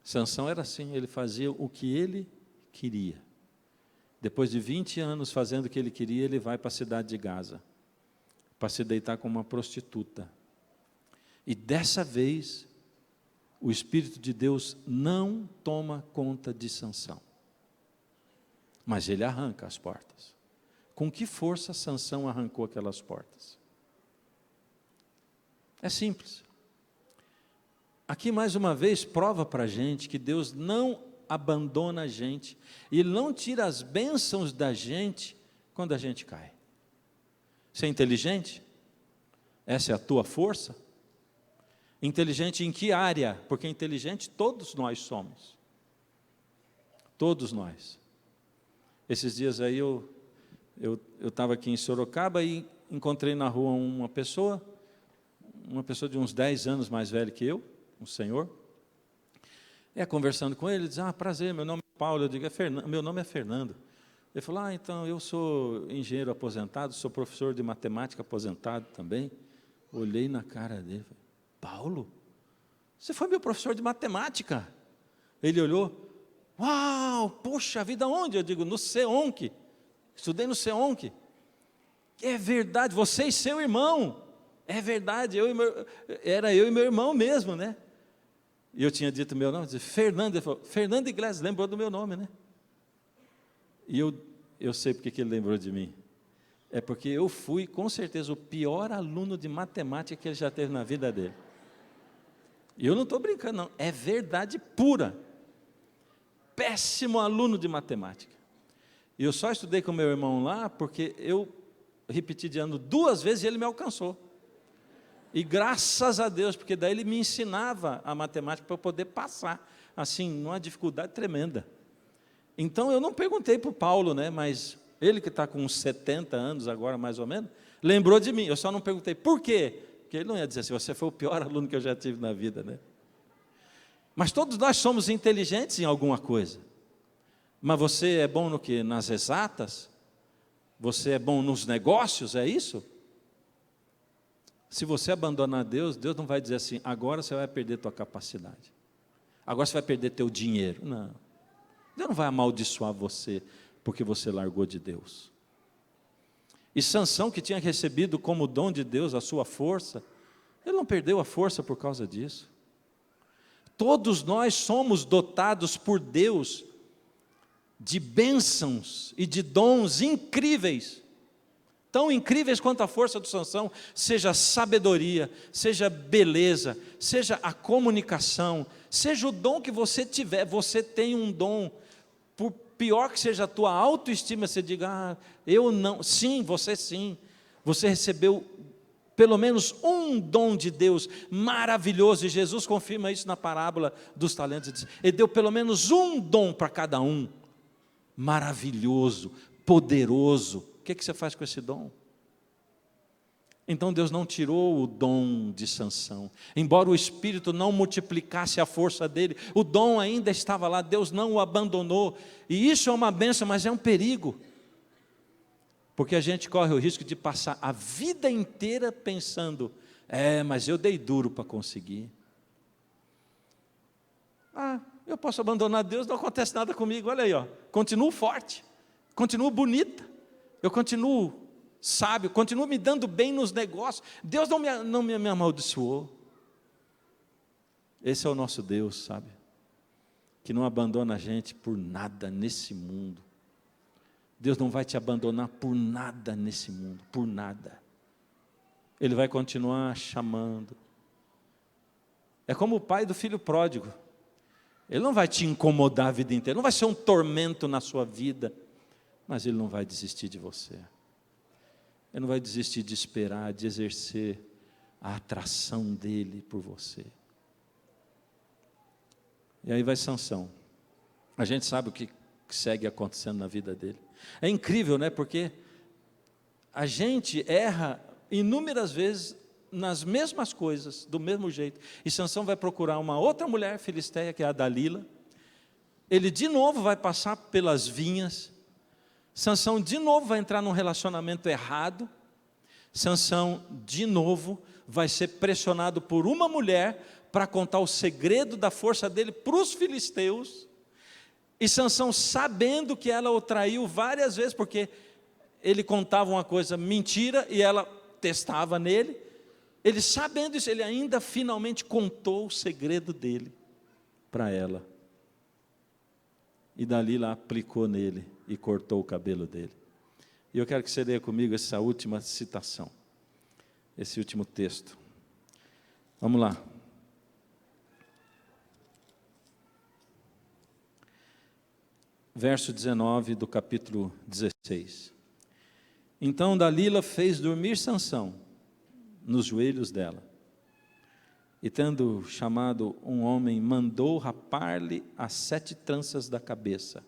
Speaker 8: Sansão era assim, ele fazia o que ele queria. Depois de 20 anos fazendo o que ele queria, ele vai para a cidade de Gaza, para se deitar com uma prostituta. E dessa vez, o Espírito de Deus não toma conta de Sansão. mas ele arranca as portas. Com que força Sansão arrancou aquelas portas? É simples. Aqui mais uma vez prova para a gente que Deus não abandona a gente, e Ele não tira as bênçãos da gente quando a gente cai. Você é inteligente? Essa é a tua força? Inteligente em que área? Porque inteligente todos nós somos. Todos nós. Esses dias aí eu estava aqui em Sorocaba e encontrei na rua uma pessoa de uns 10 anos mais velha que eu, um senhor. Conversando com ele, ele diz, prazer, meu nome é Paulo. Eu digo, meu nome é Fernando. Ele falou, então, eu sou engenheiro aposentado, sou professor de matemática aposentado também. Olhei na cara dele, falei, Paulo, você foi meu professor de matemática? Ele olhou, uau, poxa vida, onde? Eu digo, no CEONC, estudei no CEONC. É verdade, você e seu irmão. É verdade, era eu e meu irmão mesmo, né? E eu tinha dito meu nome, disse, Fernando. Ele falou, Fernando Iglesias, lembrou do meu nome, né? E eu sei porque que ele lembrou de mim. É porque eu fui, com certeza, o pior aluno de matemática que ele já teve na vida dele. E eu não estou brincando, não. É verdade pura. Péssimo aluno de matemática. E eu só estudei com meu irmão lá porque eu repeti de ano 2 vezes e ele me alcançou. E graças a Deus, porque daí ele me ensinava a matemática para eu poder passar, assim, numa dificuldade tremenda. Então eu não perguntei para o Paulo, né, mas ele que está com uns 70 anos agora, mais ou menos, lembrou de mim. Eu só não perguntei por quê, porque ele não ia dizer assim, você foi o pior aluno que eu já tive na vida, né? Mas todos nós somos inteligentes em alguma coisa. Mas você é bom no quê? Nas exatas? Você é bom nos negócios, é isso? Se você abandonar Deus, Deus não vai dizer assim, agora você vai perder tua capacidade. Agora você vai perder teu dinheiro. Não. Deus não vai amaldiçoar você porque você largou de Deus. E Sansão, que tinha recebido como dom de Deus a sua força, ele não perdeu a força por causa disso. Todos nós somos dotados por Deus de bênçãos e de dons incríveis, tão incríveis quanto a força do Sansão, seja a sabedoria, seja a beleza, seja a comunicação, seja o dom que você tiver. Você tem um dom, por pior que seja a tua autoestima, você diga, eu não. Sim, você recebeu pelo menos um dom de Deus maravilhoso, e Jesus confirma isso na parábola dos talentos. Ele deu pelo menos um dom para cada um, maravilhoso, poderoso. O que você faz com esse dom? Então Deus não tirou o dom de Sansão, embora o Espírito não multiplicasse a força dele, o dom ainda estava lá, Deus não o abandonou, e isso é uma bênção, mas é um perigo, porque a gente corre o risco de passar a vida inteira pensando, mas eu dei duro para conseguir, eu posso abandonar Deus, não acontece nada comigo, olha aí, continuo forte, continuo bonita, eu continuo sábio, continuo me dando bem nos negócios, Deus não me amaldiçoou. Esse é o nosso Deus, sabe? Que não abandona a gente por nada nesse mundo. Deus não vai te abandonar por nada nesse mundo, por nada. Ele vai continuar chamando. É como o pai do filho pródigo. Ele não vai te incomodar a vida inteira, não vai ser um tormento na sua vida, mas Ele não vai desistir de você. Ele não vai desistir de esperar, de exercer a atração dEle por você. E aí vai Sansão. A gente sabe o que segue acontecendo na vida dele. É incrível, né? Porque a gente erra inúmeras vezes nas mesmas coisas, do mesmo jeito. E Sansão vai procurar uma outra mulher filisteia, que é a Dalila. Ele de novo vai passar pelas vinhas. Sansão de novo vai entrar num relacionamento errado. Sansão de novo vai ser pressionado por uma mulher para contar o segredo da força dele para os filisteus. E Sansão, sabendo que ela o traiu várias vezes, porque ele contava uma coisa mentira e ela testava nele, ele sabendo isso, ele ainda finalmente contou o segredo dele para ela. E Dalila aplicou nele e cortou o cabelo dele. E eu quero que você leia comigo essa última citação, esse último texto. Vamos lá. Verso 19 do capítulo 16. Então Dalila fez dormir Sansão nos joelhos dela. E tendo chamado um homem, mandou rapar-lhe as 7 tranças da cabeça.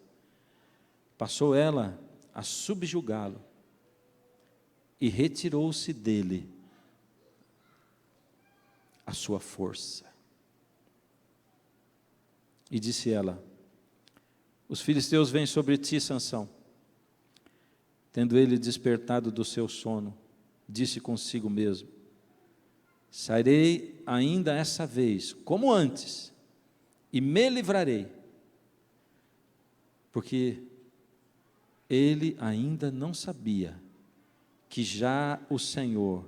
Speaker 8: Passou ela a subjugá-lo e retirou-se dele a sua força. E disse ela: os filisteus vêm sobre ti, Sansão. Tendo ele despertado do seu sono, disse consigo mesmo: sairei ainda essa vez, como antes, e me livrarei, porque ele ainda não sabia que já o Senhor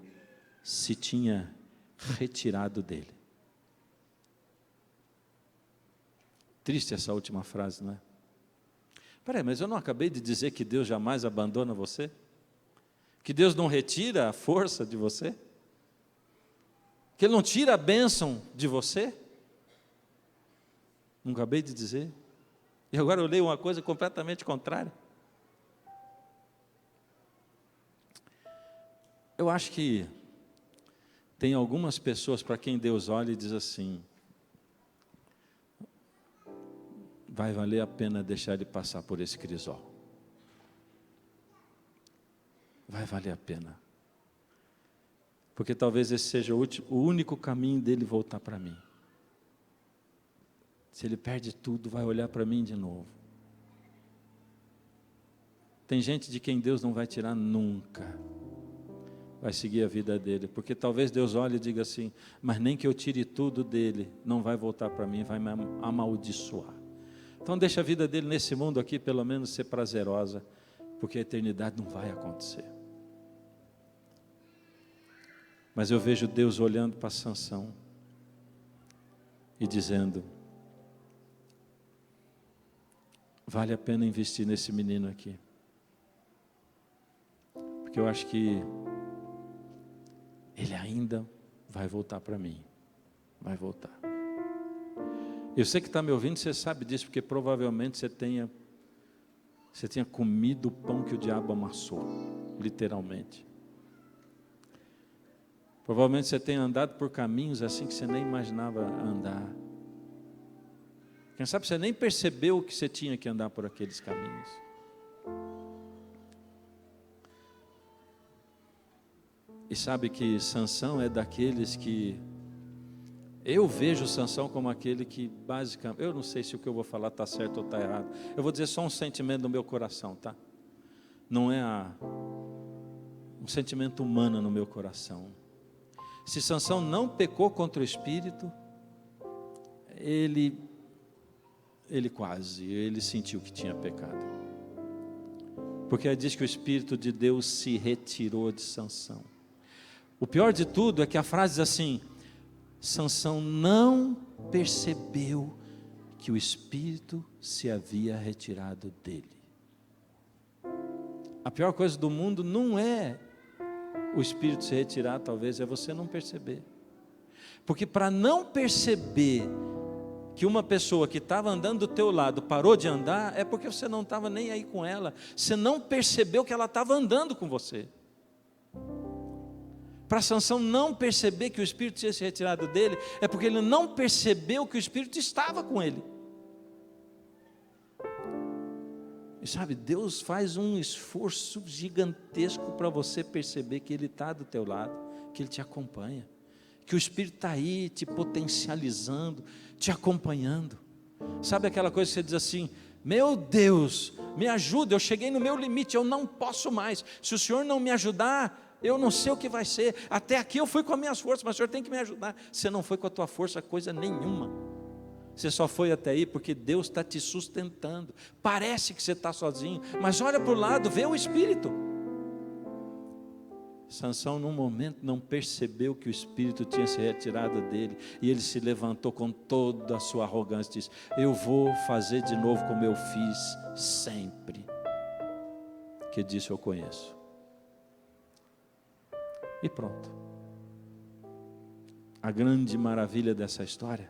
Speaker 8: se tinha retirado dele. Triste essa última frase, não é? Peraí, mas eu não acabei de dizer que Deus jamais abandona você? Que Deus não retira a força de você? Que Ele não tira a bênção de você? Não acabei de dizer? E agora eu leio uma coisa completamente contrária. Eu acho que tem algumas pessoas para quem Deus olha e diz assim: vai valer a pena deixar ele passar por esse crisol. Vai valer a pena. Porque talvez esse seja o único caminho dele voltar para mim. Se ele perde tudo, vai olhar para mim de novo. Tem gente de quem Deus não vai tirar nunca. Vai seguir a vida dele. Porque talvez Deus olhe e diga assim: mas nem que eu tire tudo dele, não vai voltar para mim, vai me amaldiçoar. Então deixa a vida dele nesse mundo aqui pelo menos ser prazerosa, porque a eternidade não vai acontecer. Mas eu vejo Deus olhando para Sansão e dizendo: vale a pena investir nesse menino aqui, porque eu acho que ele ainda vai voltar para mim, vai voltar. Eu sei que está me ouvindo, você sabe disso, porque provavelmente você tenha comido o pão que o diabo amassou, literalmente. Provavelmente você tenha andado por caminhos assim que você nem imaginava andar. Quem sabe você nem percebeu que você tinha que andar por aqueles caminhos. E sabe que Sansão é daqueles que... Eu vejo Sansão como aquele que basicamente... Eu não sei se o que eu vou falar está certo ou está errado. Eu vou dizer só um sentimento do meu coração, tá? Não é um sentimento humano no meu coração. Se Sansão não pecou contra o Espírito, ele sentiu que tinha pecado. Porque diz que o Espírito de Deus se retirou de Sansão. O pior de tudo é que a frase diz assim: Sansão não percebeu que o Espírito se havia retirado dele. A pior coisa do mundo não é o Espírito se retirar, talvez, é você não perceber. Porque para não perceber que uma pessoa que estava andando do teu lado parou de andar, é porque você não estava nem aí com ela, você não percebeu que ela estava andando com você. Para Sansão não perceber que o Espírito tinha se retirado dele, é porque ele não percebeu que o Espírito estava com ele. E sabe, Deus faz um esforço gigantesco para você perceber que Ele está do teu lado, que Ele te acompanha, que o Espírito está aí te potencializando, te acompanhando. Sabe aquela coisa que você diz assim: meu Deus, me ajuda, eu cheguei no meu limite, eu não posso mais. Se o Senhor não me ajudar, eu não sei o que vai ser. Até aqui eu fui com as minhas forças, mas o Senhor tem que me ajudar. Você não foi com a tua força coisa nenhuma. Você só foi até aí porque Deus está te sustentando. Parece que você está sozinho, mas olha para o lado, vê o Espírito. Sansão num momento não percebeu que o Espírito tinha se retirado dele, e ele se levantou com toda a sua arrogância e disse: eu vou fazer de novo como eu fiz sempre. porque disse eu conheço. E pronto. A grande maravilha dessa história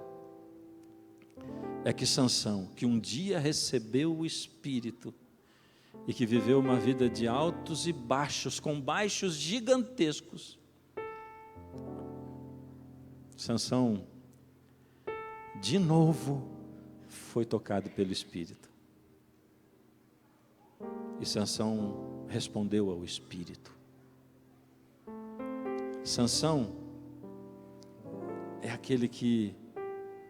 Speaker 8: é que Sansão, que um dia recebeu o Espírito e que viveu uma vida de altos e baixos, com baixos gigantescos, Sansão, de novo, foi tocado pelo Espírito. E Sansão respondeu ao Espírito. Sansão é aquele que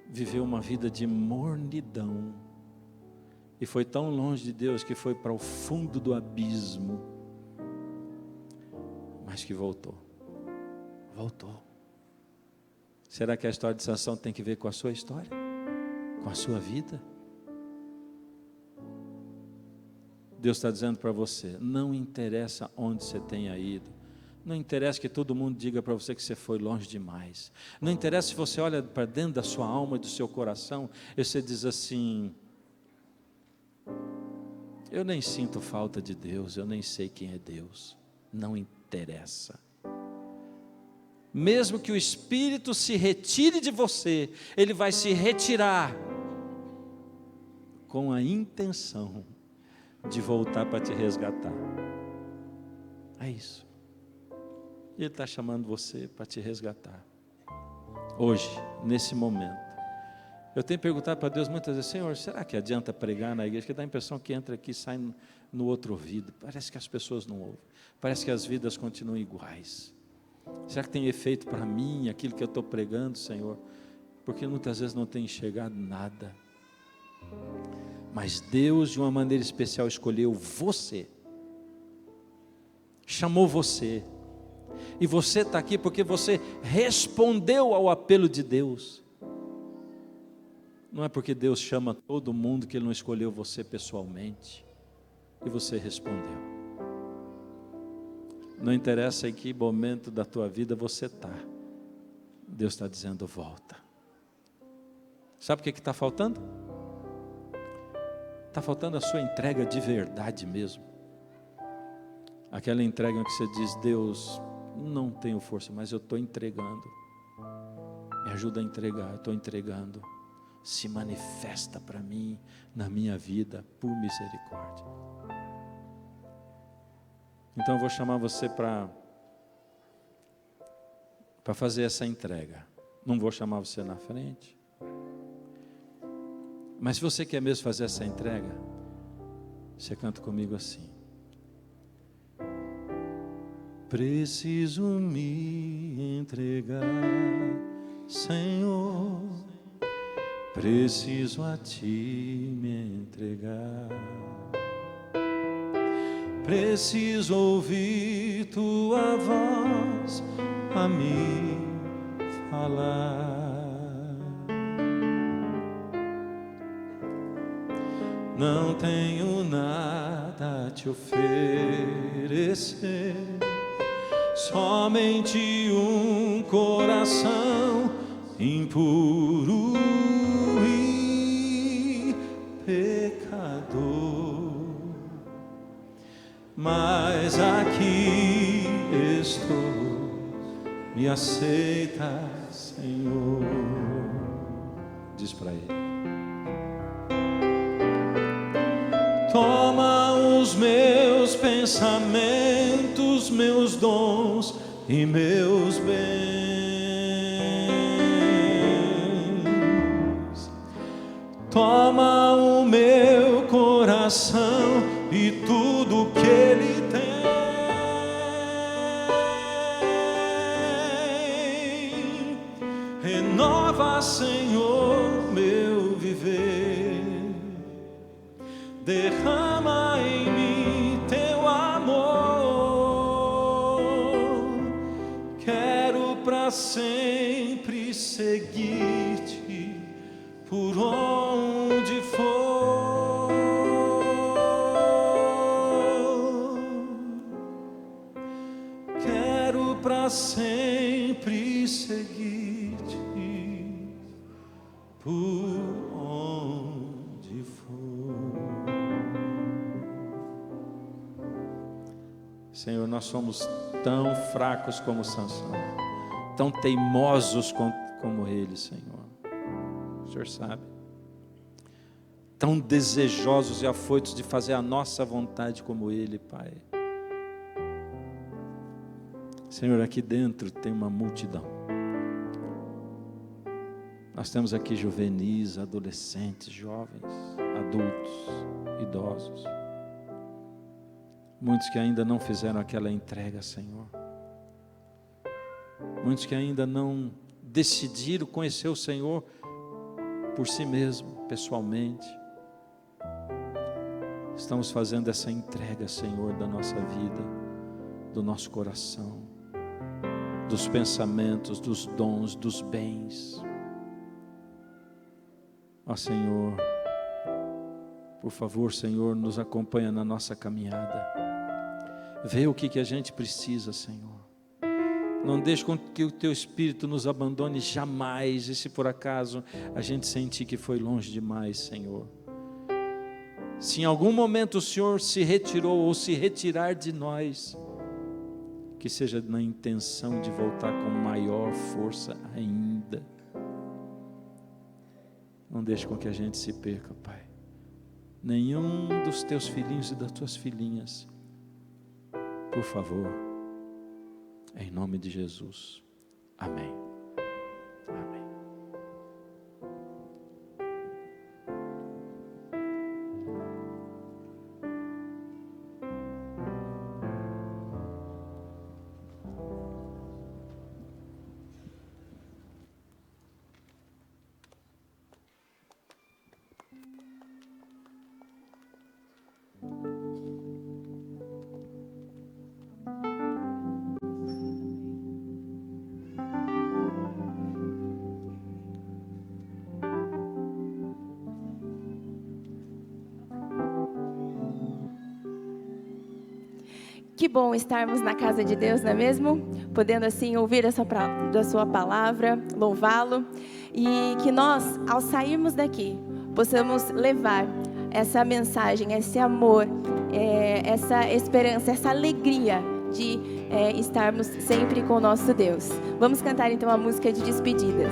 Speaker 8: viveu uma vida de mornidão e foi tão longe de Deus que foi para o fundo do abismo, mas que voltou. Será que a história de Sansão tem que ver com a sua história? Com a sua vida? Deus está dizendo para você, não interessa onde você tenha ido, não interessa que todo mundo diga para você que você foi longe demais, não interessa se você olha para dentro da sua alma e do seu coração, e você diz assim, eu nem sinto falta de Deus, eu nem sei quem é Deus, não interessa. Mesmo que o Espírito se retire de você, ele vai se retirar com a intenção de voltar para te resgatar. É isso. Ele está chamando você para te resgatar. Hoje, nesse momento. Eu tenho perguntado para Deus muitas vezes, Senhor, será que adianta pregar na igreja? Que dá a impressão que entra aqui e sai no outro ouvido. Parece que as pessoas não ouvem. Parece que as vidas continuam iguais. Será que tem efeito para mim aquilo que eu estou pregando, Senhor? Porque muitas vezes não tem enxergado nada. Mas Deus, de uma maneira especial, escolheu você. Chamou você. E você está aqui porque você respondeu ao apelo de Deus. Não é porque Deus chama todo mundo que Ele não escolheu você pessoalmente. E você respondeu. Não interessa em que momento da tua vida você está. Deus está dizendo, volta. Sabe o que está faltando? Está faltando a sua entrega de verdade mesmo. Aquela entrega em que você diz, Deus, não tenho força, mas eu estou entregando. Me ajuda a entregar, eu estou entregando. Se manifesta para mim, na minha vida, por misericórdia. Então eu vou chamar você para fazer essa entrega. Não vou chamar você na frente. Mas se você quer mesmo fazer essa entrega, você canta comigo assim. Preciso me entregar, Senhor. Preciso a Ti me entregar. Preciso ouvir Tua voz a me falar. Não tenho nada a Te oferecer, somente um coração impuro e pecador. Mas aqui estou, me aceita, Senhor. Diz para Ele. Toma os meus pensamentos, meus dons e meus bens. Toma o meu coração e tudo que ele tem. Renova, Senhor, meu viver. Derrama em mim teu amor. Quero para sempre seguir-te por onde for. Quero para sempre seguir-te por onde for. nós somos tão fracos como Sansão, tão teimosos como ele, Senhor. O Senhor sabe. Tão desejosos e afoitos de fazer a nossa vontade como ele, Pai. Senhor, aqui dentro tem uma multidão. Nós temos aqui juvenis, adolescentes, jovens, adultos, idosos. Muitos que ainda não fizeram aquela entrega, Senhor. Muitos que ainda não decidiram conhecer o Senhor por si mesmo, pessoalmente. Estamos fazendo essa entrega, Senhor, da nossa vida, do nosso coração, dos pensamentos, dos dons, dos bens. Ó Senhor, por favor, Senhor, nos acompanha na nossa caminhada. Vê o que a gente precisa, Senhor. Não deixe com que o Teu Espírito nos abandone jamais. E se por acaso a gente sentir que foi longe demais, Senhor. Se em algum momento o Senhor se retirou ou se retirar de nós, que seja na intenção de voltar com maior força ainda. Não deixe com que a gente se perca, Pai. Nenhum dos Teus filhinhos e das Tuas filhinhas. Por favor, em nome de Jesus. Amém. Amém.
Speaker 3: Que bom estarmos na casa de Deus, não é mesmo? Podendo assim ouvir da sua palavra, louvá-lo. E que nós, ao sairmos daqui, possamos levar essa mensagem, esse amor, essa esperança, essa alegria de estarmos sempre com o nosso Deus. Vamos cantar então a música de despedida.